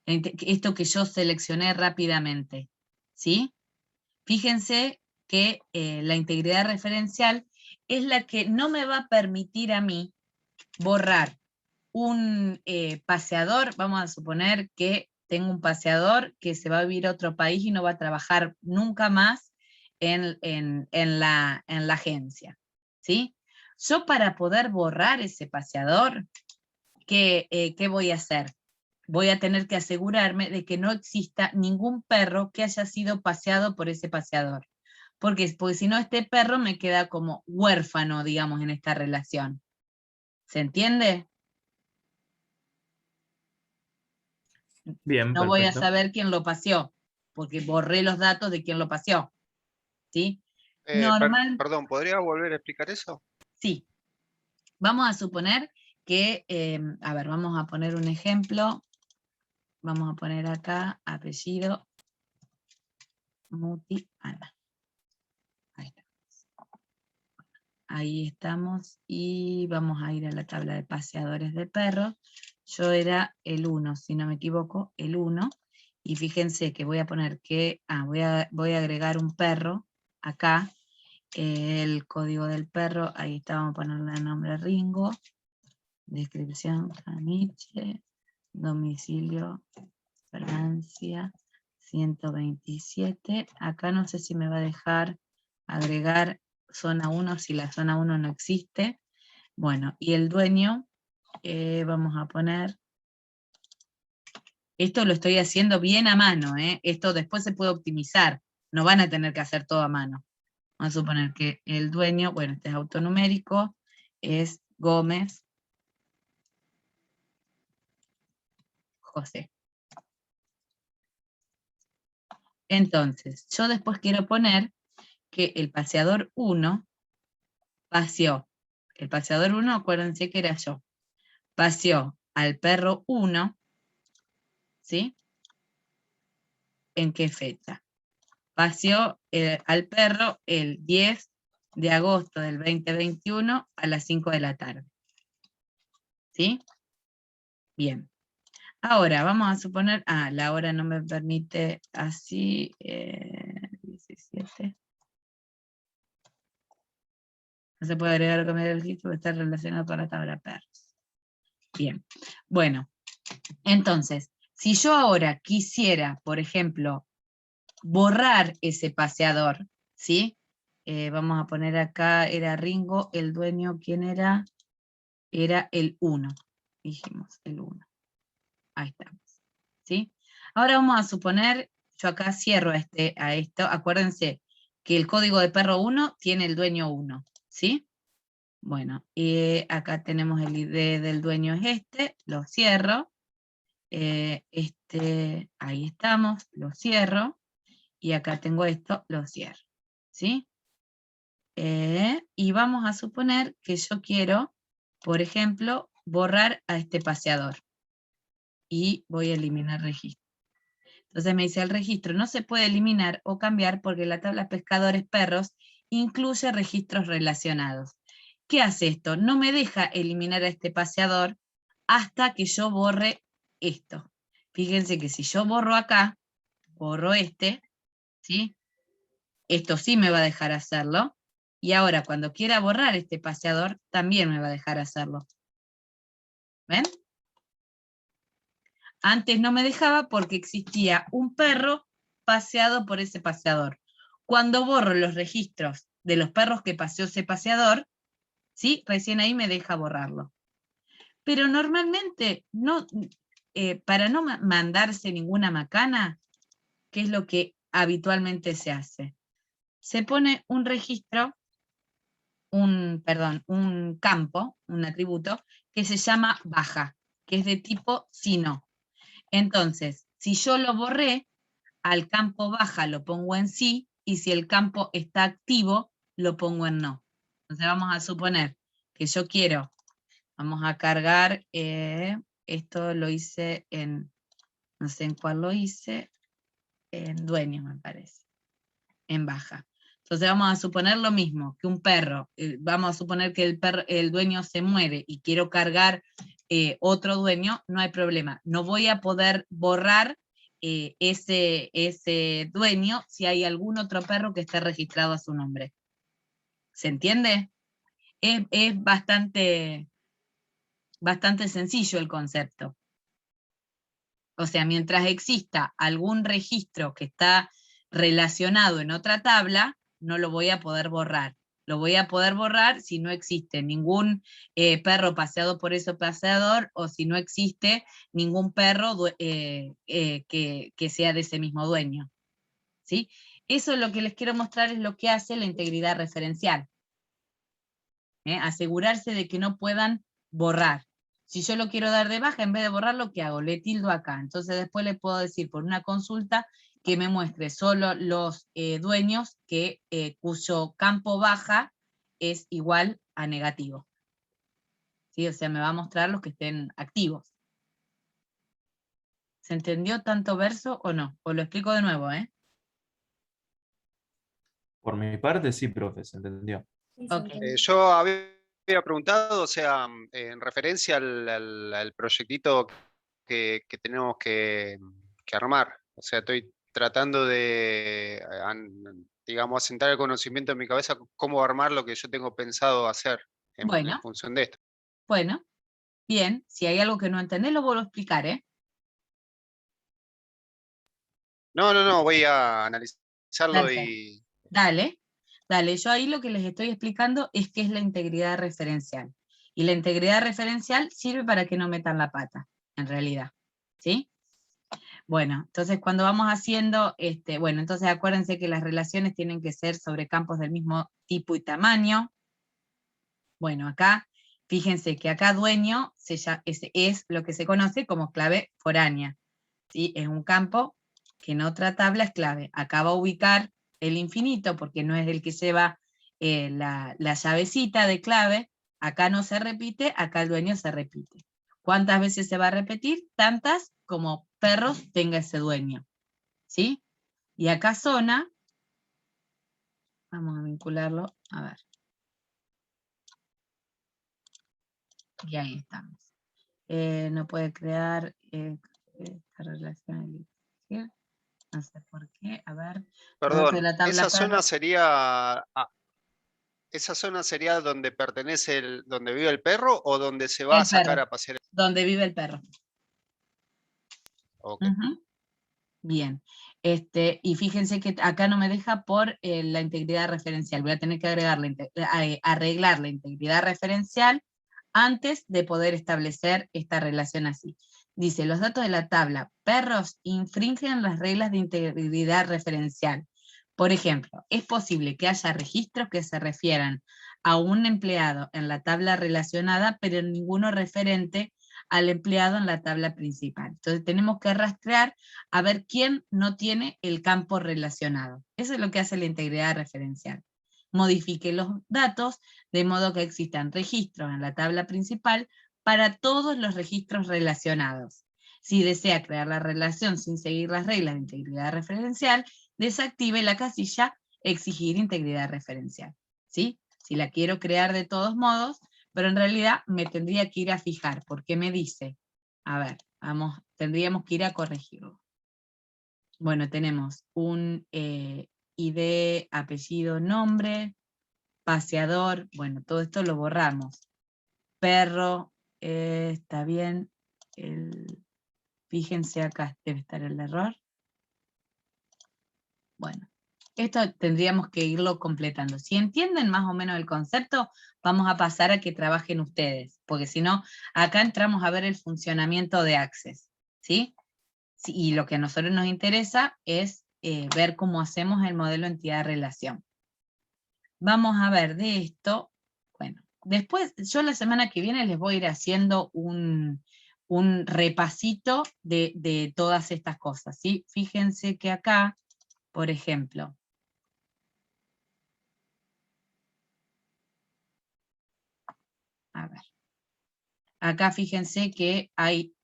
Esto que yo seleccioné rápidamente, ¿sí? Fíjense que la integridad referencial es la que no me va a permitir a mí borrar un paseador. Vamos a suponer que tengo un paseador que se va a vivir a otro país y no va a trabajar nunca más en la agencia, ¿sí? Yo para poder borrar ese paseador, ¿qué voy a hacer? Voy a tener que asegurarme de que no exista ningún perro que haya sido paseado por ese paseador. Porque si no, este perro me queda como huérfano, digamos, en esta relación. ¿Se entiende? Bien, No voy a perfecto. saber quién lo paseó, porque borré los datos de quien lo paseó. ¿Sí? Perdón, ¿podría volver a explicar eso? Sí. Vamos a suponer que, a ver, vamos a poner un ejemplo. Vamos a poner acá apellido Muti Ana. Ahí está. Ahí estamos y vamos a ir a la tabla de paseadores de perros. Yo era el 1, si no me equivoco, el 1. Y fíjense que voy a poner que, voy a agregar un perro acá. El código del perro, ahí está, vamos a ponerle el nombre Ringo. Descripción, Caniche. Domicilio, Francia, 127. Acá no sé si me va a dejar agregar zona 1, si la zona 1 no existe. Bueno, y el dueño, vamos a poner, esto lo estoy haciendo bien a mano, esto después se puede optimizar, no van a tener que hacer todo a mano. Vamos a suponer que el dueño, bueno, este es autonumérico, es Gómez José. Entonces, yo después quiero poner que el paseador 1 paseó. El paseador 1, acuérdense que era yo. Paseó al perro 1, ¿sí? ¿En qué fecha? Paseó al perro el 10 de agosto del 2021 a las 5 de la tarde. ¿Sí? Bien. Ahora, vamos a suponer, la hora no me permite así, 17. No se puede agregar o cambiar el registro porque está relacionado con la tabla perros. Bien. Bueno, entonces, si yo ahora quisiera, por ejemplo, borrar ese paseador, ¿sí? Vamos a poner acá, era Ringo, el dueño, ¿quién era? Era el 1, dijimos, el 1. Ahí estamos, ¿sí? Ahora vamos a suponer, yo acá cierro a esto, acuérdense que el código de perro 1 tiene el dueño 1, ¿sí? Bueno, acá tenemos el ID del dueño es este, lo cierro, ahí estamos, lo cierro, y acá tengo esto, lo cierro, ¿sí? Y vamos a suponer que yo quiero, por ejemplo, borrar a este paseador. Y voy a eliminar registro. Entonces me dice, el registro no se puede eliminar o cambiar porque la tabla pescadores perros incluye registros relacionados. ¿Qué hace esto? No me deja eliminar a este paseador hasta que yo borre esto. Fíjense que si yo borro acá, borro ¿sí? Esto sí me va a dejar hacerlo. Y ahora cuando quiera borrar este paseador, también me va a dejar hacerlo. ¿Ven? Antes no me dejaba porque existía un perro paseado por ese paseador. Cuando borro los registros de los perros que paseó ese paseador, ¿sí? Recién ahí me deja borrarlo. Pero normalmente, no, para no mandarse ninguna macana, ¿qué es lo que habitualmente se hace? Se pone un registro, un campo, un atributo, que se llama baja, que es de tipo si no. Entonces, si yo lo borré, al campo baja lo pongo en sí, y si el campo está activo, lo pongo en no. Entonces vamos a suponer que yo quiero, vamos a cargar, esto lo hice en, no sé en cuál lo hice, en dueño me parece, en baja. Entonces vamos a suponer lo mismo, que un perro, vamos a suponer que el dueño se muere y quiero cargar otro dueño, no hay problema. No voy a poder borrar ese dueño si hay algún otro perro que esté registrado a su nombre. ¿Se entiende? Es bastante sencillo el concepto. O sea, mientras exista algún registro que está relacionado en otra tabla, no lo voy a poder borrar. Lo voy a poder borrar si no existe ningún perro paseado por ese paseador o si no existe ningún perro que sea de ese mismo dueño. ¿Sí? Eso es lo que les quiero mostrar, es lo que hace la integridad referencial. Asegurarse de que no puedan borrar. Si yo lo quiero dar de baja, en vez de borrarlo, ¿qué hago? Le tildo acá. Entonces después le puedo decir por una consulta que me muestre solo los dueños cuyo campo baja es igual a negativo. ¿Sí? O sea, me va a mostrar los que estén activos. ¿Se entendió tanto verso o no? O lo explico de nuevo, ¿eh? Por mi parte, sí, profe, se entendió. Sí, se Ok. entendió. Yo había preguntado, o sea, en referencia al proyectito que tenemos que armar. O sea, estoy tratando de, digamos, asentar el conocimiento en mi cabeza cómo armar lo que yo tengo pensado hacer en Bueno, función de esto. bueno, bien. Si hay algo que no entendés, lo vuelvo a explicar, ¿eh? No, voy a analizarlo Perfecto. y... Dale, dale. Yo ahí lo que les estoy explicando es qué es la integridad referencial. Y la integridad referencial sirve para que no metan la pata, en realidad. ¿Sí? Bueno, entonces cuando vamos haciendo, bueno, entonces acuérdense que las relaciones tienen que ser sobre campos del mismo tipo y tamaño. Bueno, acá, fíjense que acá dueño es lo que se conoce como clave foránea. ¿Sí? Es un campo que en otra tabla es clave. Acá va a ubicar el infinito porque no es el que lleva la llavecita de clave. Acá no se repite, acá el dueño se repite. ¿Cuántas veces se va a repetir? Tantas como perros tenga ese dueño. ¿Sí? Y acá zona, vamos a vincularlo, a ver. Y ahí estamos. No puede crear esta relación. No sé por qué, a ver. Los datos de Perdón, la tabla esa zona perro, sería... ¿Esa zona sería donde pertenece donde vive el perro o donde se va a el sacar perro, a pasear? donde vive el perro. Ok. Ujú. Bien. Y fíjense que acá no me deja por la integridad referencial. Voy a tener que arreglar la integridad referencial antes de poder establecer esta relación así. Dice, los datos de la tabla perros infringen las reglas de integridad referencial. Por ejemplo, es posible que haya registros que se refieran a un empleado en la tabla relacionada, pero ninguno referente al empleado en la tabla principal. Entonces tenemos que rastrear a ver quién no tiene el campo relacionado. Eso es lo que hace la integridad referencial. Modifique los datos de modo que existan registros en la tabla principal para todos los registros relacionados. Si desea crear la relación sin seguir las reglas de integridad referencial, desactive la casilla exigir integridad referencial. ¿Sí? Si la quiero crear de todos modos, pero en realidad me tendría que ir a fijar, porque me dice, a ver, vamos, tendríamos que ir a corregirlo. Bueno, tenemos un ID, apellido, nombre, paseador, bueno, todo esto lo borramos. Perro, está bien, fíjense acá, debe estar el error. Bueno, esto tendríamos que irlo completando. Si entienden más o menos el concepto, vamos a pasar a que trabajen ustedes, porque si no, acá entramos a ver el funcionamiento de Access, ¿sí? Y lo que a nosotros nos interesa es ver cómo hacemos el modelo entidad-relación. Vamos a ver de esto, bueno, después yo la semana que viene les voy a ir haciendo un repasito de todas estas cosas, ¿sí? Fíjense que acá, por ejemplo, a ver, acá fíjense que hay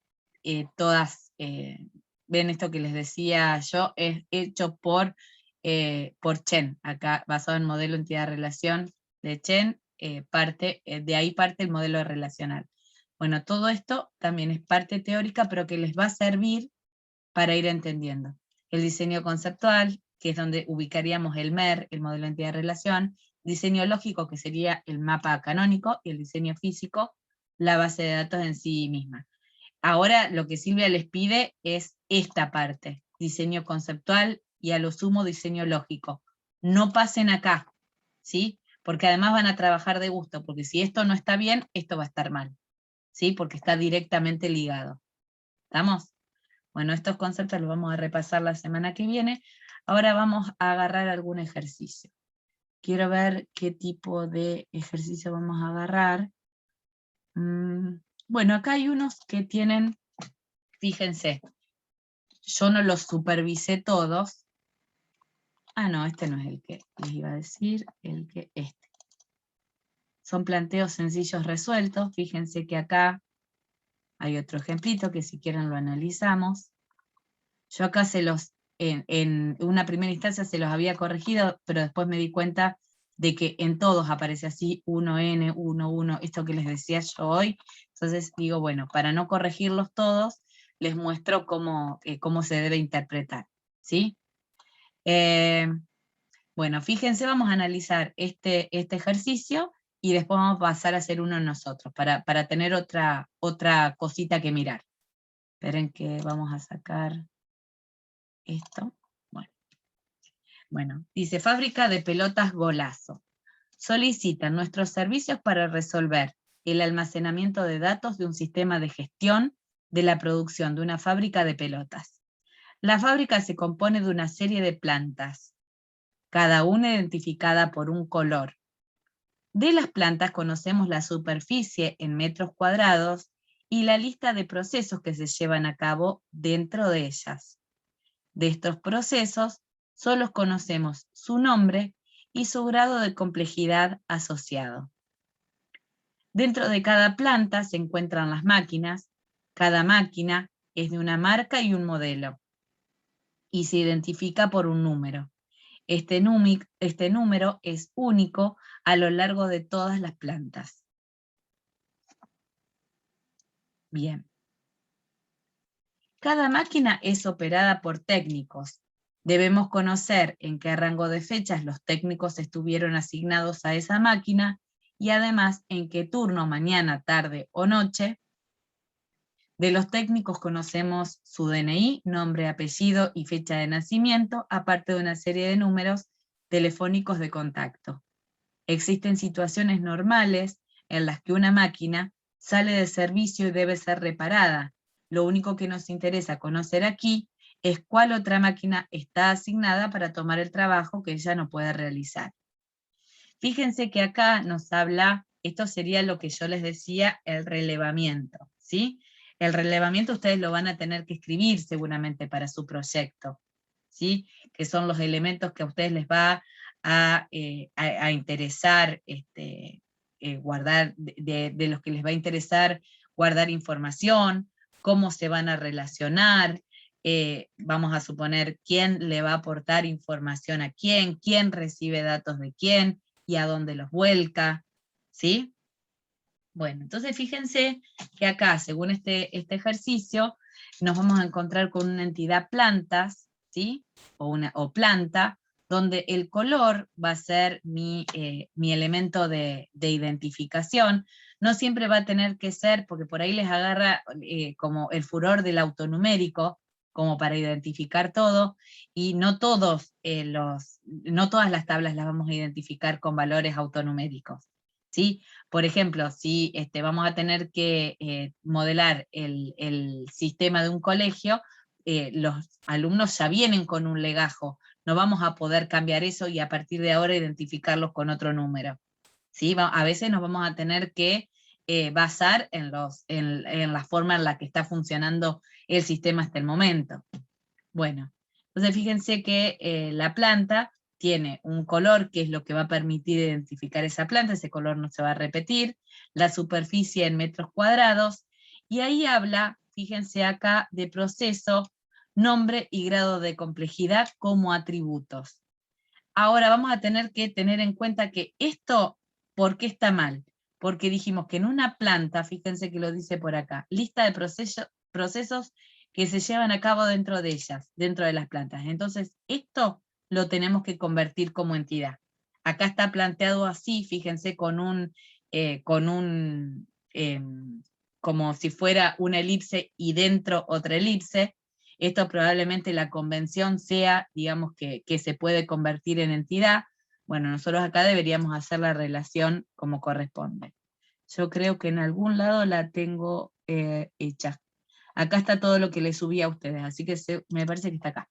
todas, ven esto que les decía yo, es hecho por Chen, acá basado en modelo entidad-relación de Chen, de ahí parte el modelo relacional. Bueno, todo esto también es parte teórica, pero que les va a servir para ir entendiendo. El diseño conceptual, que es donde ubicaríamos el MER, el modelo entidad-relación, diseño lógico, que sería el mapa canónico, y el diseño físico, la base de datos en sí misma. Ahora lo que Silvia les pide es esta parte, diseño conceptual y a lo sumo diseño lógico. No pasen acá, ¿sí? Porque además van a trabajar de gusto, porque si esto no está bien, esto va a estar mal, ¿sí? Porque está directamente ligado. ¿Estamos? Bueno, estos conceptos los vamos a repasar la semana que viene. Ahora vamos a agarrar algún ejercicio. Quiero ver qué tipo de ejercicio vamos a agarrar. Bueno, acá hay unos que tienen, fíjense, yo no los supervisé todos. Ah, no, este no es el que les iba a decir, este. Son planteos sencillos resueltos. Fíjense que acá hay otro ejemplito que si quieren lo analizamos. Yo acá en una primera instancia se los había corregido, pero después me di cuenta de que en todos aparece así 1N, 1, esto que les decía yo hoy. Entonces digo, bueno, para no corregirlos todos, les muestro cómo se debe interpretar, ¿sí? Bueno, fíjense, vamos a analizar este ejercicio y después vamos a pasar a hacer uno nosotros, para tener otra cosita que mirar. Esperen que vamos a sacar esto. Bueno, dice, fábrica de pelotas Golazo. Solicitan nuestros servicios para resolver el almacenamiento de datos de un sistema de gestión de la producción de una fábrica de pelotas. La fábrica se compone de una serie de plantas, cada una identificada por un color. De las plantas conocemos la superficie en metros cuadrados y la lista de procesos que se llevan a cabo dentro de ellas. De estos procesos, solo conocemos su nombre y su grado de complejidad asociado. Dentro de cada planta se encuentran las máquinas. Cada máquina es de una marca y un modelo, y se identifica por un número. Este número es único a lo largo de todas las plantas. Bien. Cada máquina es operada por técnicos. Debemos conocer en qué rango de fechas los técnicos estuvieron asignados a esa máquina y además en qué turno, mañana, tarde o noche. De los técnicos conocemos su DNI, nombre, apellido y fecha de nacimiento, aparte de una serie de números telefónicos de contacto. Existen situaciones normales en las que una máquina sale de servicio y debe ser reparada. Lo único que nos interesa conocer aquí es cuál otra máquina está asignada para tomar el trabajo que ella no puede realizar. Fíjense que acá nos habla, esto sería lo que yo les decía, el relevamiento, ¿sí? El relevamiento ustedes lo van a tener que escribir seguramente para su proyecto, ¿sí? Que son los elementos que a ustedes les va a interesar guardar, de los que les va a interesar guardar información, cómo se van a relacionar, vamos a suponer quién le va a aportar información a quién recibe datos de quién, y a dónde los vuelca, ¿sí? Bueno, entonces fíjense que acá, según este ejercicio, nos vamos a encontrar con una entidad plantas, ¿sí? O planta, donde el color va a ser mi elemento de identificación. No siempre va a tener que ser, porque por ahí les agarra como el furor del autonumérico, como para identificar todo, y no todas las tablas las vamos a identificar con valores autonuméricos, ¿sí? Por ejemplo, si vamos a tener que modelar el sistema de un colegio, los alumnos ya vienen con un legajo, no vamos a poder cambiar eso y a partir de ahora identificarlos con otro número, ¿sí? A veces nos vamos a tener que basar en la forma en la que está funcionando el sistema hasta el momento. Bueno, entonces fíjense que la planta tiene un color que es lo que va a permitir identificar esa planta, ese color no se va a repetir, la superficie en metros cuadrados, y ahí habla, fíjense acá, de proceso, nombre y grado de complejidad como atributos. Ahora vamos a tener que tener en cuenta que esto, ¿por qué está mal? Porque dijimos que en una planta, fíjense que lo dice por acá, lista de procesos que se llevan a cabo dentro de ellas, dentro de las plantas. Entonces, esto lo tenemos que convertir como entidad. Acá está planteado así, fíjense, como si fuera una elipse y dentro otra elipse. Esto probablemente la convención sea, digamos, que se puede convertir en entidad. Bueno, nosotros acá deberíamos hacer la relación como corresponde. Yo creo que en algún lado la tengo hecha. Acá está todo lo que les subí a ustedes, así que me parece que está acá.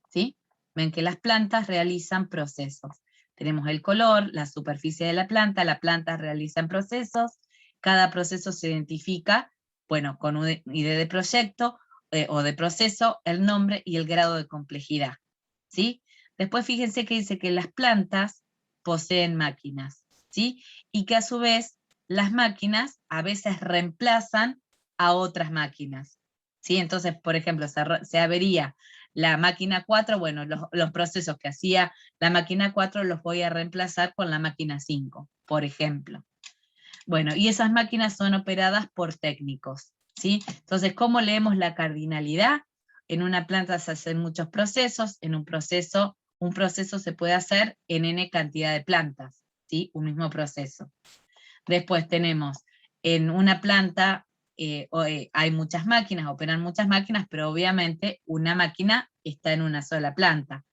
¿Sí? Ven que las plantas realizan procesos. Tenemos el color, la superficie de la planta realiza procesos, cada proceso se identifica Bueno, con un ID de proyecto o de proceso, el nombre y el grado de complejidad, ¿sí? Después fíjense que dice que las plantas poseen máquinas, ¿sí? Y que a su vez las máquinas a veces reemplazan a otras máquinas, ¿sí? Entonces, por ejemplo, se avería la máquina 4, bueno, los procesos que hacía la máquina 4 los voy a reemplazar con la máquina 5, por ejemplo. Bueno, y esas máquinas son operadas por técnicos, ¿sí? Entonces, ¿cómo leemos la cardinalidad? En una planta se hacen muchos procesos, en un proceso se puede hacer en n cantidad de plantas, ¿sí? Un mismo proceso. Después tenemos, en una planta hay muchas máquinas, operan muchas máquinas, pero obviamente una máquina está en una sola planta.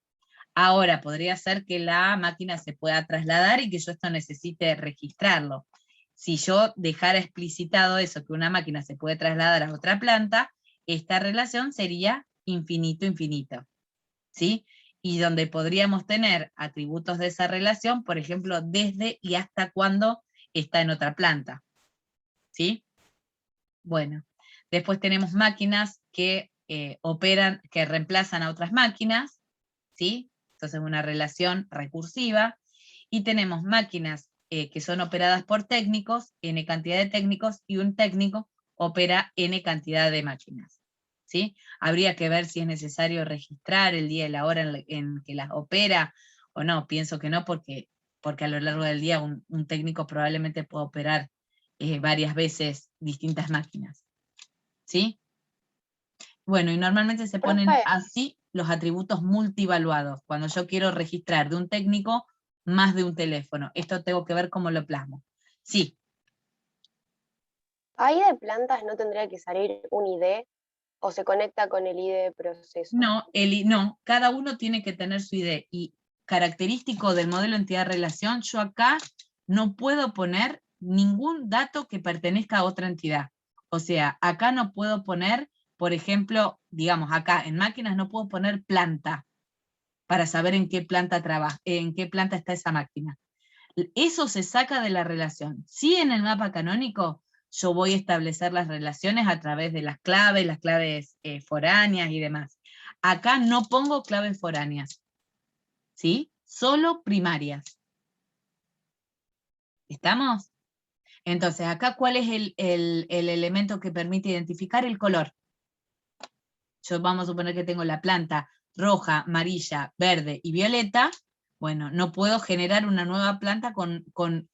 Ahora, podría ser que la máquina se pueda trasladar y que yo esto necesite registrarlo. Si yo dejara explicitado eso, que una máquina se puede trasladar a otra planta, esta relación sería infinito, ¿sí? Y donde podríamos tener atributos de esa relación, por ejemplo, desde y hasta cuando está en otra planta, ¿sí? Bueno, después tenemos máquinas que operan, que reemplazan a otras máquinas, ¿sí? Entonces una relación recursiva, y tenemos máquinas que son operadas por técnicos, n cantidad de técnicos, y un técnico opera n cantidad de máquinas, ¿sí? Habría que ver si es necesario registrar el día y la hora en que las opera, o no, pienso que no, porque a lo largo del día un técnico probablemente pueda operar varias veces distintas máquinas, ¿sí? Bueno, y normalmente se ponen Profe, así los atributos multivaluados, cuando yo quiero registrar de un técnico más de un teléfono. Esto tengo que ver cómo lo plasmo. Sí, ahí de plantas no tendría que salir un ID o se conecta con el ID de proceso. no, cada uno tiene que tener su ID, y característico del modelo entidad-relación, yo acá no puedo poner ningún dato que pertenezca a otra entidad. O sea, acá no puedo poner, por ejemplo, digamos, acá en máquinas no puedo poner planta, para saber en qué planta trabaja, en qué planta está esa máquina. Eso se saca de la relación. Sí, en el mapa canónico yo voy a establecer las relaciones a través de las claves foráneas y demás. Acá no pongo claves foráneas, ¿sí? Solo primarias. ¿Estamos? Entonces, acá, ¿cuál es el elemento que permite identificar el color? Yo vamos a suponer que tengo la planta roja, amarilla, verde y violeta. Bueno, no puedo generar una nueva planta con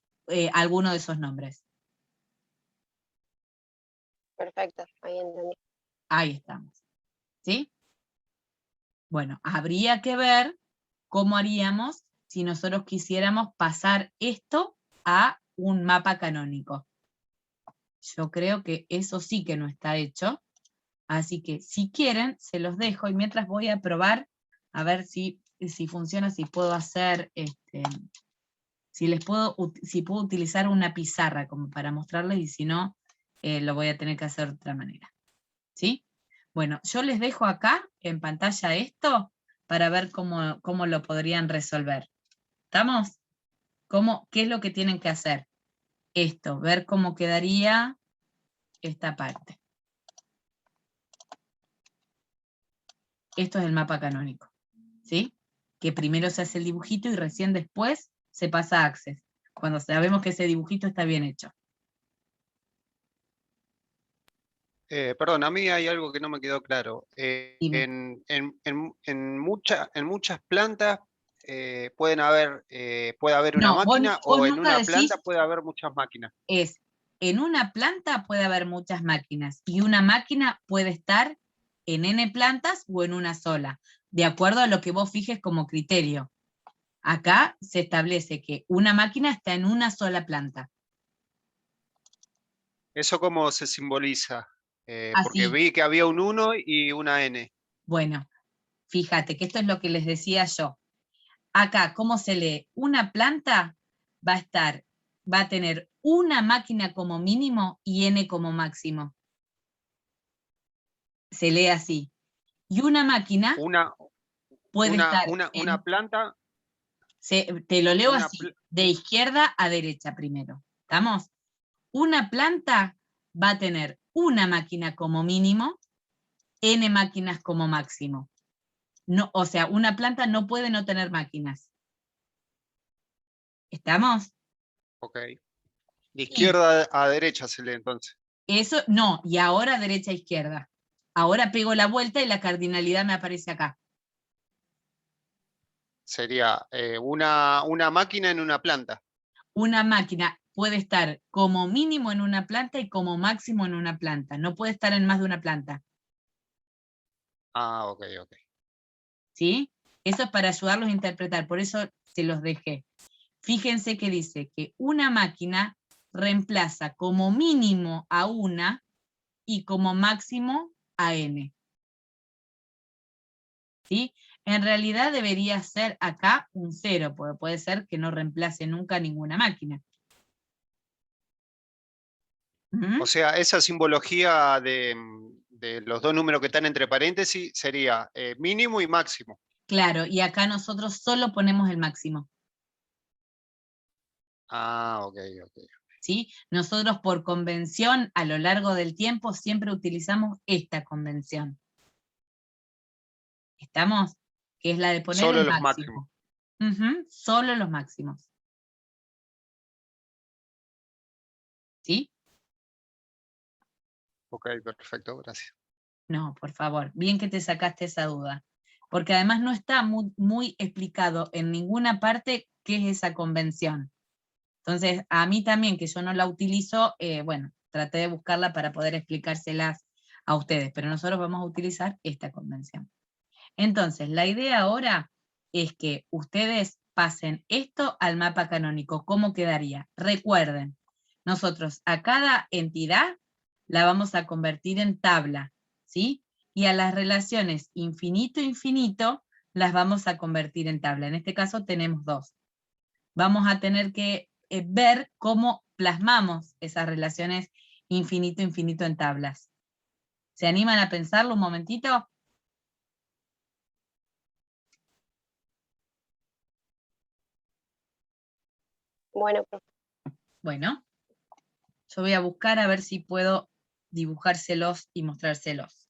alguno de esos nombres. Perfecto, ahí entendí. Ahí estamos. ¿Sí? Bueno, habría que ver cómo haríamos si nosotros quisiéramos pasar esto a un mapa canónico. Yo creo que eso sí que no está hecho. Así que si quieren, se los dejo, y mientras voy a probar a ver si funciona, si puedo hacer, si puedo utilizar una pizarra como para mostrarles, y si no, lo voy a tener que hacer de otra manera. ¿Sí? Bueno, yo les dejo acá en pantalla esto para ver cómo lo podrían resolver. ¿Estamos? ¿Qué es lo que tienen que hacer? Esto, ver cómo quedaría esta parte. Esto es el mapa canónico, ¿sí? Que primero se hace el dibujito y recién después se pasa a Access, cuando sabemos que ese dibujito está bien hecho. Perdón, a mí hay algo que no me quedó claro. Dime. En muchas plantas puede haber una No, máquina, vos o en nunca una planta decís, puede haber muchas máquinas. en una planta puede haber muchas máquinas, y una máquina puede estar en n plantas o en una sola, de acuerdo a lo que vos fijes como criterio. Acá se establece que una máquina está en una sola planta. ¿Eso cómo se simboliza? Porque Así, vi que había un 1 y una N. bueno, fíjate que esto es lo que les decía yo. Acá, ¿cómo se lee? Una planta va a tener una máquina como mínimo y n como máximo. Se lee así. Y una máquina puede estar Una planta. te lo leo Una así, de izquierda a derecha primero. ¿Estamos? Una planta va a tener una máquina como mínimo, n máquinas como máximo. No, o sea, una planta no puede no tener máquinas. ¿Estamos? Ok. De izquierda a derecha se lee entonces. Eso, no, y ahora derecha a izquierda. Ahora pego la vuelta y la cardinalidad me aparece acá. Sería una máquina en una planta. Una máquina puede estar como mínimo en una planta y como máximo en una planta. No puede estar en más de una planta. Ah, ok, ok. ¿Sí? Eso es para ayudarlos a interpretar, por eso se los dejé. Fíjense que dice que una máquina reemplaza como mínimo a una y como máximo a n. ¿Sí? En realidad debería ser acá un 0, porque puede ser que no reemplace nunca ninguna máquina. ¿Mm? O sea, esa simbología de los dos números que están entre paréntesis sería mínimo y máximo. Claro, y acá nosotros solo ponemos el máximo. Ah, ok, ok. ¿Sí? Nosotros por convención, a lo largo del tiempo, siempre utilizamos esta convención. ¿Estamos? Que es la de poner Solo el los máximos. máximo. Ujú, solo los máximos. ¿Sí? Ok, perfecto, gracias. No, por favor, bien que te sacaste esa duda. Porque además no está muy explicado en ninguna parte qué es esa convención. Entonces, a mí también, que yo no la utilizo, bueno, traté de buscarla para poder explicárselas a ustedes, pero nosotros vamos a utilizar esta convención. Entonces, la idea ahora es que ustedes pasen esto al mapa canónico. ¿Cómo quedaría? Recuerden, nosotros a cada entidad la vamos a convertir en tabla, ¿sí? Y a las relaciones infinito-infinito las vamos a convertir en tabla. En este caso tenemos dos. Vamos a tener que ver cómo plasmamos esas relaciones infinito-infinito en tablas. ¿Se animan a pensarlo un momentito? Bueno, profe. Bueno, yo voy a buscar a ver si puedo dibujárselos y mostrárselos.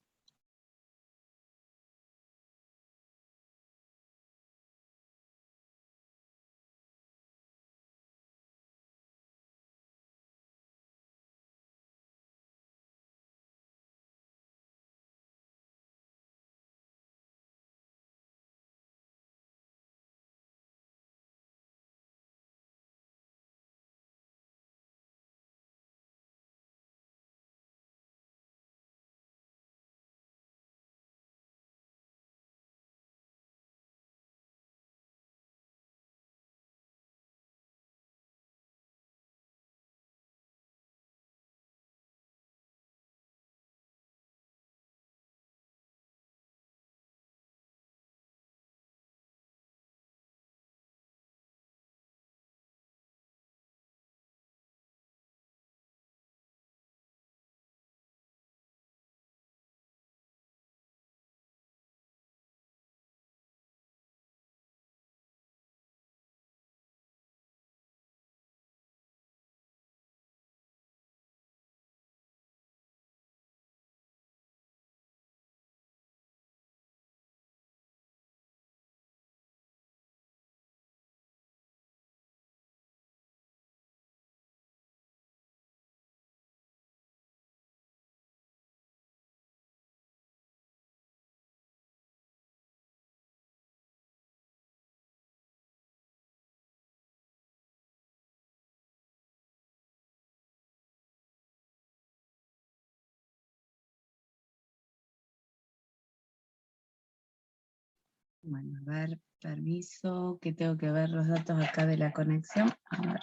Bueno, a ver, permiso, que tengo que ver los datos acá de la conexión. A ver.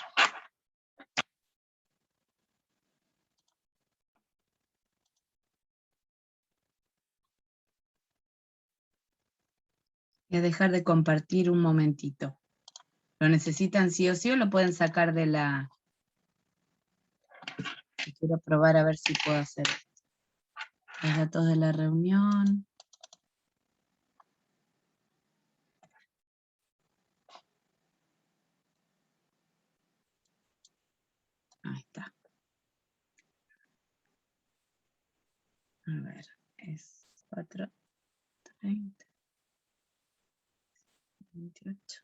Voy a dejar de compartir un momentito. ¿Lo necesitan sí o sí o lo pueden sacar de la... Quiero probar a ver si puedo hacer los datos de la reunión. Ahí está. ver, es 4, 30, 28.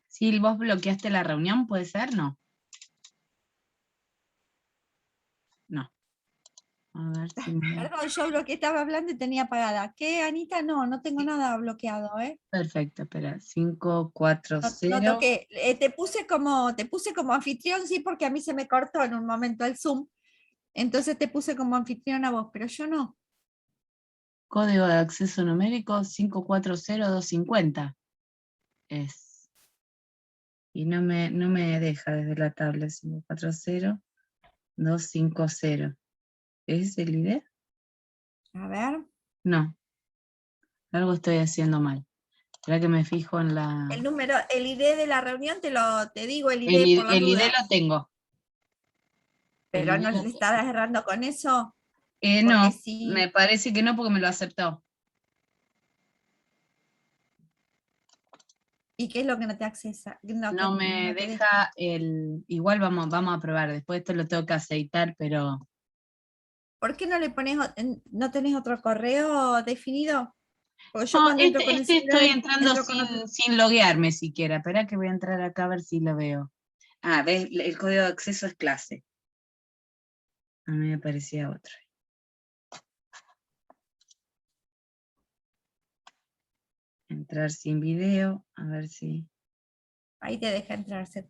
Sí, vos bloqueaste la reunión, ¿puede ser? No. No. A ver si me... Perdón, yo lo que estaba hablando y tenía apagada. ¿Qué, Anita? No, no tengo Sí. nada bloqueado, ¿eh? Perfecto, espera. 5, 4, No, 0. no toqué. Te puse como anfitrión, sí, porque a mí se me cortó en un momento el Zoom. Entonces te puse como anfitrión a vos, pero yo no. Código de acceso numérico 540250. Es. Y no me deja desde la tabla 540250. ¿Es el ID? A ver. No. Algo estoy haciendo mal. Espera que me fijo en la... El número, el ID de la reunión, te digo el ID por las El ID dudas. lo tengo. El Pero ID no lo le tengo. estás errando con eso. No, Porque si. me parece que no porque me lo aceptó. ¿Y qué es lo que no te accesa? No me no te deja el... Igual vamos a probar. Después esto lo tengo que aceitar, pero... ¿Por qué no le pones, no tenés otro correo definido? Porque yo No, cuando entro con el estoy celular, entrando entro con otro. sin loguearme siquiera. Espera que voy a entrar acá a ver si lo veo. Ah, ¿ves? El código de acceso es clase. A mí me parecía otro. Entrar sin video, a ver si... Ahí te deja entrar. Está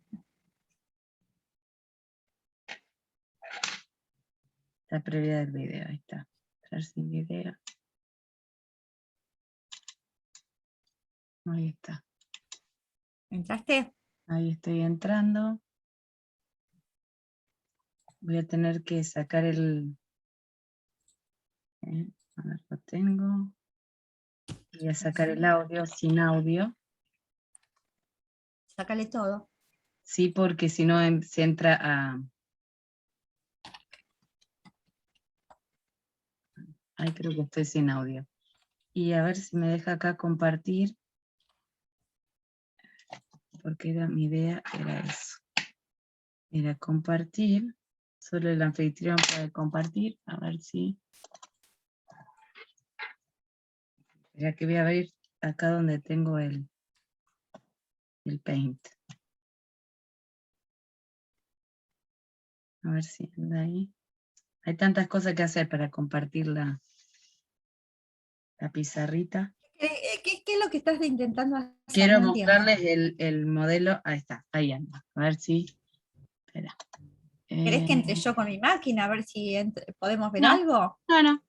previa del video, ahí está. Entrar sin video. Ahí está. ¿Entraste? Ahí estoy entrando. Voy a tener que sacar el... a ver, lo tengo. Voy a sacar el audio sin audio. Sácale todo. Sí, porque si no se entra a... Ahí creo que estoy sin audio. Y a ver si me deja acá compartir. Porque mi idea era eso. Era compartir. Solo el anfitrión puede compartir. A ver si... Espera que voy a ver acá donde tengo el Paint. A ver si anda ahí. Hay tantas cosas que hacer para compartir la pizarrita. ¿Qué es lo que estás intentando hacer? Quiero No entiendo. mostrarles el modelo. Ahí está, ahí anda. A ver si... Espera. ¿Querés que entre yo con mi máquina a ver si podemos ver No. algo? No.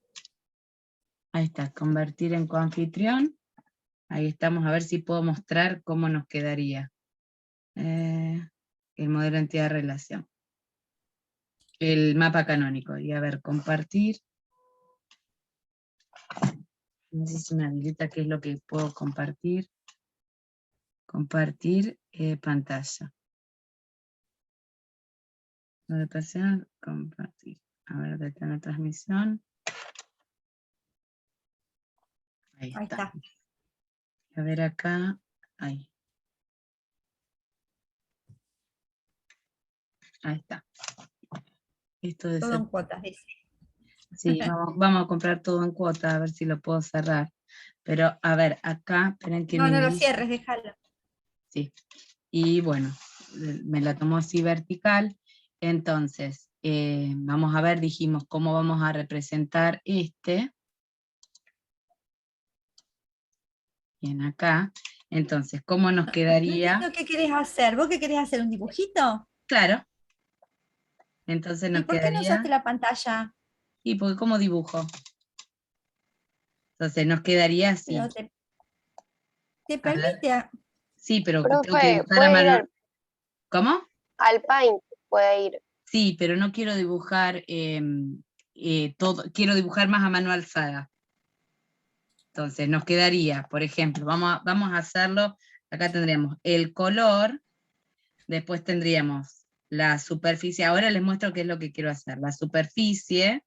Ahí está, convertir en coanfitrión. Ahí estamos, a ver si puedo mostrar cómo nos quedaría. El modelo entidad-relación. El mapa canónico. Y a ver, compartir. No sé si me habilita qué es lo que puedo compartir. Compartir pantalla. Compartir. A ver, detener transmisión. Ahí Ahí está. está. A ver acá. Ahí. Ahí está. Esto de Todo ser. en cuotas, dice. Sí, vamos a comprar todo en cuota, a ver si lo puedo cerrar. Pero, a ver, acá, esperen que No, no lo minimice. cierres, déjalo. Sí. Y bueno, me la tomo así vertical. Entonces, vamos a ver, dijimos, cómo vamos a representar este. Bien, acá. Entonces, ¿cómo nos No quedaría? entiendo qué querés hacer. ¿Vos qué querés hacer? ¿Un dibujito? Claro. Entonces ¿Y nos por qué no usaste quedaría. la pantalla? ¿Y porque cómo dibujo? Entonces nos quedaría así. Pero te A ver. permite. Sí, pero tengo que Profe, dibujar a puede ir mano. ¿Cómo? al Paint, puede ir. Sí, pero no quiero dibujar todo, quiero dibujar más a mano alzada. Entonces nos quedaría, por ejemplo, vamos a hacerlo, acá tendríamos el color, después tendríamos la superficie, ahora les muestro qué es lo que quiero hacer. La superficie,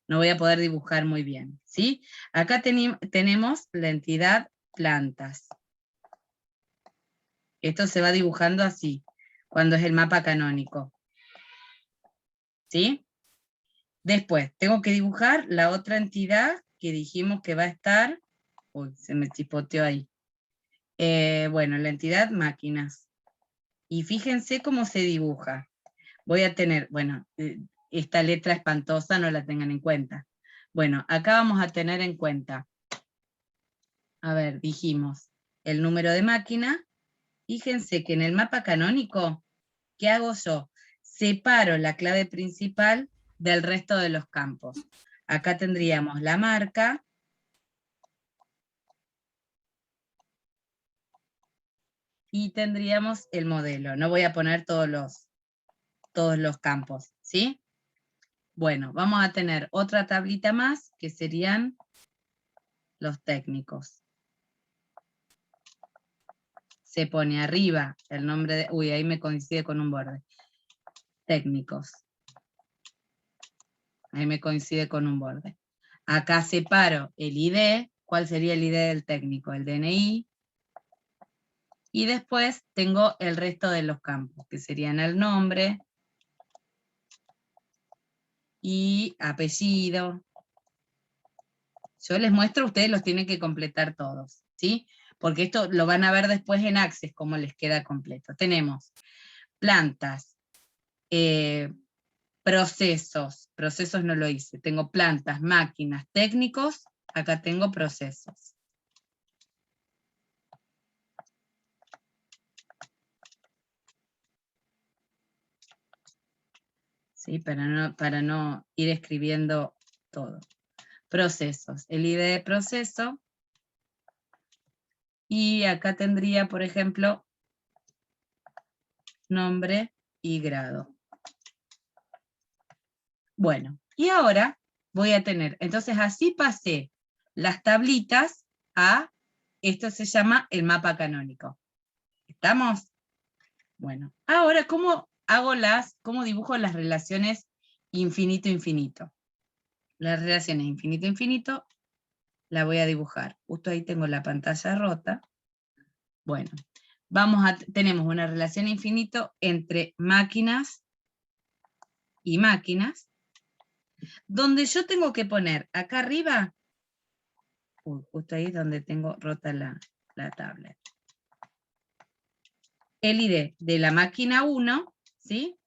no voy a poder dibujar muy bien, ¿sí? Acá tenemos la entidad plantas. Esto se va dibujando así, cuando es el mapa canónico. ¿Sí? Después, tengo que dibujar la otra entidad que dijimos que va a estar, uy, se me chipoteó ahí. Bueno, la entidad máquinas. Y fíjense cómo se dibuja. Voy a tener, bueno, esta letra espantosa no la tengan en cuenta. Bueno, acá vamos a tener en cuenta, a ver, dijimos, el número de máquina. Fíjense que en el mapa canónico, ¿qué hago yo? Separo la clave principal del resto de los campos. Acá tendríamos la marca, y tendríamos el modelo. No voy a poner todos los campos, ¿sí? Bueno, vamos a tener otra tablita más, que serían los técnicos. Se pone arriba el nombre de... Uy, ahí me coincide con un borde. Técnicos. Ahí me coincide con un borde. Acá separo el ID. ¿Cuál sería el ID del técnico? El DNI. Y después tengo el resto de los campos, que serían el nombre y apellido. Yo les muestro, ustedes los tienen que completar todos, ¿sí? Porque esto lo van a ver después en Access, cómo les queda completo. Tenemos plantas, procesos no lo hice. Tengo plantas, máquinas, técnicos, acá tengo procesos. ¿Sí? Para no ir escribiendo todo. Procesos, el ID de proceso, y acá tendría, por ejemplo, nombre y grado. Bueno, y ahora voy a tener, entonces así pasé las tablitas a, esto se llama el mapa canónico. ¿Estamos? Bueno, ahora, ¿cómo dibujo las relaciones infinito-infinito? Las relaciones infinito-infinito la voy a dibujar. Justo ahí tengo la pantalla rota. Bueno, tenemos una relación infinito entre máquinas y máquinas, donde yo tengo que poner acá arriba, justo ahí es donde tengo rota la tablet, el ID de la máquina 1, ¿sí?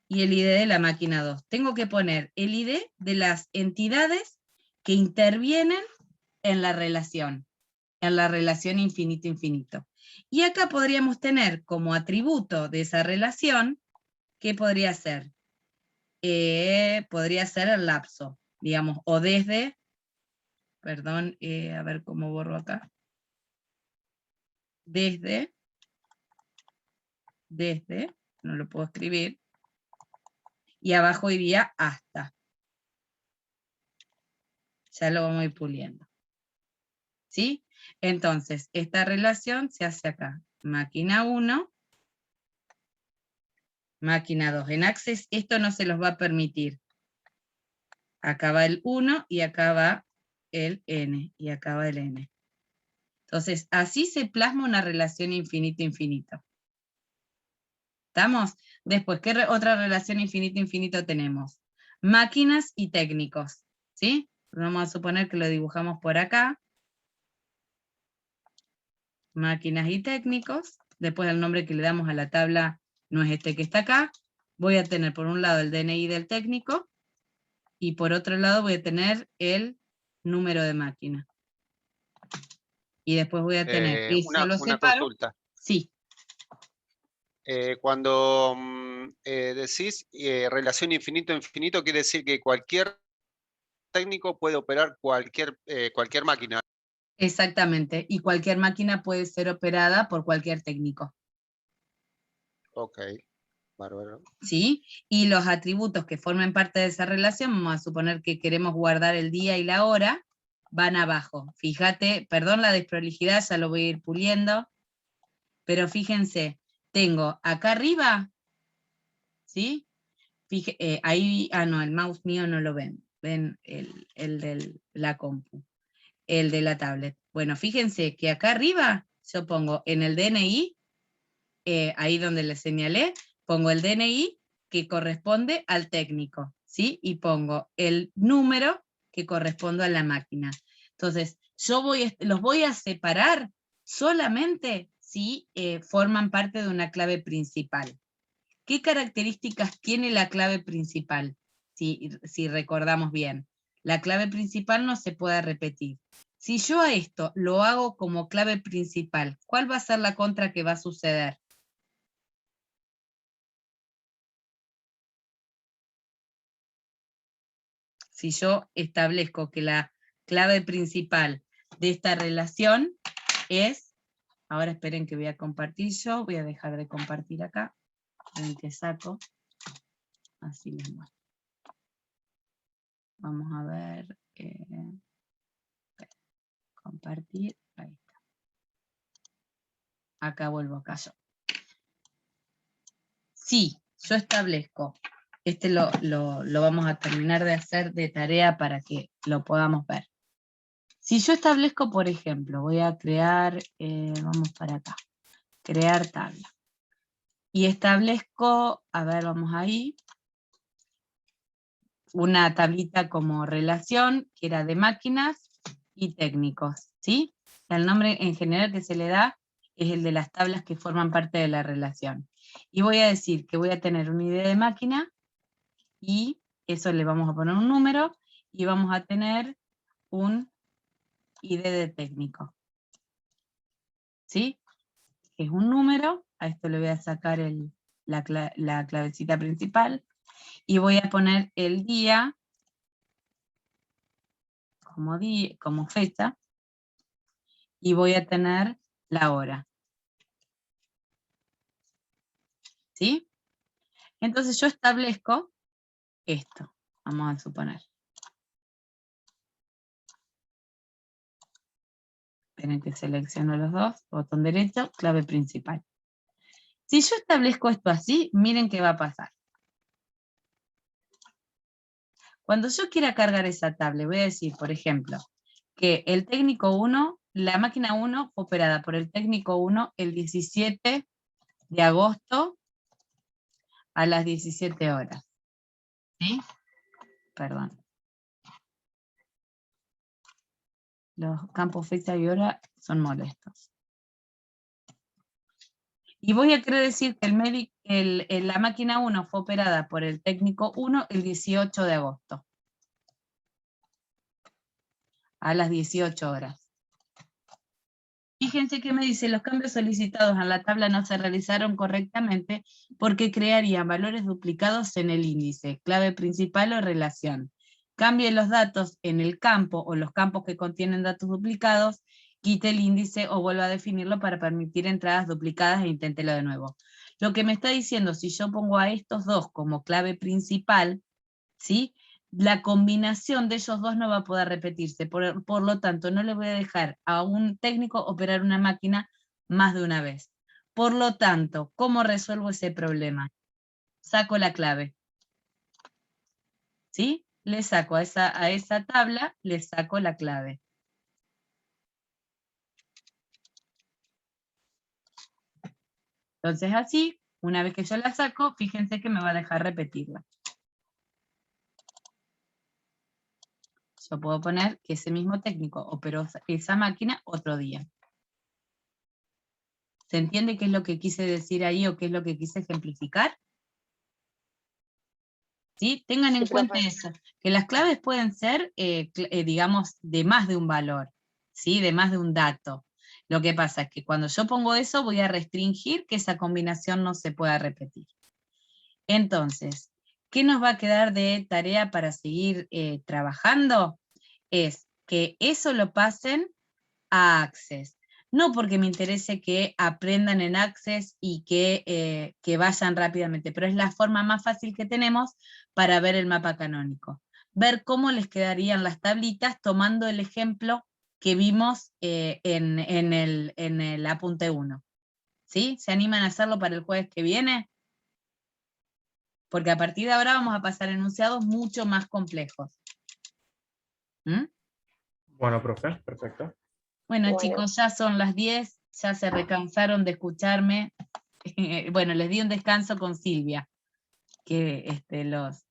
Y el ID de la máquina 2. Tengo que poner el ID de las entidades que intervienen en la relación infinito-infinito. Y acá podríamos tener como atributo de esa relación, ¿qué podría ser? Podría ser el lapso, digamos, o desde, perdón, a ver cómo borro acá. Desde, no lo puedo escribir, y abajo iría hasta. Ya lo vamos a ir puliendo. ¿Sí? Entonces, esta relación se hace acá. Máquina 1, máquina 2. En Access esto no se los va a permitir. Acá va el 1 y acá va el n, y acá va el n. Entonces, así se plasma una relación infinito-infinito. ¿Estamos? Después, ¿qué otra relación infinito-infinito tenemos? Máquinas y técnicos, ¿sí? Vamos a suponer que lo dibujamos por acá. Máquinas y técnicos. Después el nombre que le damos a la tabla no es este que está acá. Voy a tener por un lado el DNI del técnico y por otro lado voy a tener el número de máquina. Y después voy a tener, y si lo Una separo, consulta. sí, Cuando decís relación infinito-infinito, quiere decir que cualquier técnico puede operar cualquier máquina. exactamente. Y cualquier máquina puede ser operada por cualquier técnico. Ok, bárbaro. ¿Sí? Y los atributos que formen parte de esa relación, vamos a suponer que queremos guardar el día y la hora, van abajo. Fíjate, perdón la desprolijidad, ya lo voy a ir puliendo, pero fíjense, tengo acá arriba, ¿sí? Ahí, no, el mouse mío no lo ven, ven el de la compu, el de la tablet. Bueno, fíjense que acá arriba yo pongo en el DNI, ahí donde les señalé, pongo el DNI que corresponde al técnico, ¿sí? Y pongo el número que corresponde a la máquina. Entonces, los voy a separar solamente si forman parte de una clave principal. ¿Qué características tiene la clave principal? Si recordamos bien. La clave principal no se puede repetir. Si yo a esto lo hago como clave principal, ¿cuál va a ser la contra que va a suceder? Si yo establezco que la clave principal de esta relación es, ahora esperen que voy a compartir yo, voy a dejar de compartir acá, ven que saco, así les muestro. Vamos a ver, compartir, ahí está. Acá vuelvo acá yo. Sí, yo establezco, lo vamos a terminar de hacer de tarea para que lo podamos ver. Si yo establezco, por ejemplo, voy a crear, vamos para acá, crear tabla. Y establezco, a ver, vamos ahí, una tablita como relación, que era de máquinas y técnicos, ¿sí? El nombre en general que se le da es el de las tablas que forman parte de la relación. Y voy a decir que voy a tener una ID de máquina, y eso le vamos a poner un número, y vamos a tener un ID de técnico, ¿sí? Que es un número, a esto le voy a sacar la clavecita principal, y voy a poner el día como fecha, y voy a tener la hora. ¿Sí? Entonces yo establezco esto, vamos a suponer. Esperen que selecciono los dos, botón derecho, clave principal. Si yo establezco esto así, miren qué va a pasar. Cuando yo quiera cargar esa tabla, voy a decir, por ejemplo, que el técnico 1, la máquina 1 fue operada por el técnico 1 el 17 de agosto a las 17 horas. ¿Sí? Perdón. Los campos fecha y hora son molestos. Y voy a querer decir que la máquina 1 fue operada por el técnico 1 el 18 de agosto. A las 18 horas. Fíjense que me dice, los cambios solicitados en la tabla no se realizaron correctamente porque crearían valores duplicados en el índice, clave principal o relación. Cambie los datos en el campo o los campos que contienen datos duplicados, quite el índice o vuelva a definirlo para permitir entradas duplicadas e inténtelo de nuevo. Lo que me está diciendo, si yo pongo a estos dos como clave principal, ¿sí? La combinación de ellos dos no va a poder repetirse, por lo tanto no le voy a dejar a un técnico operar una máquina más de una vez. Por lo tanto, ¿cómo resuelvo ese problema? Saco la clave. ¿Sí? le saco a esa tabla, le saco la clave. Entonces así, una vez que yo la saco, fíjense que me va a dejar repetirla. Yo puedo poner que ese mismo técnico operó esa máquina otro día. ¿Se entiende qué es lo que quise decir ahí o qué es lo que quise ejemplificar? ¿Sí? Tengan en Sí, cuenta profe. eso, que las claves pueden ser, digamos, de más de un valor, ¿sí? De más de un dato. Lo que pasa es que cuando yo pongo eso, voy a restringir que esa combinación no se pueda repetir. Entonces, ¿qué nos va a quedar de tarea para seguir trabajando? Es que eso lo pasen a Access. No porque me interese que aprendan en Access y que vayan rápidamente, pero es la forma más fácil que tenemos para ver el mapa canónico. Ver cómo les quedarían las tablitas tomando el ejemplo que vimos en el apunte 1. ¿Sí? ¿Se animan a hacerlo para el jueves que viene? Porque a partir de ahora vamos a pasar a enunciados mucho más complejos. ¿Mm? Bueno, profe, perfecto. Bueno, Bueno. chicos, ya son las 10, ya se recansaron de escucharme. Bueno, les di un descanso con Silvia, que los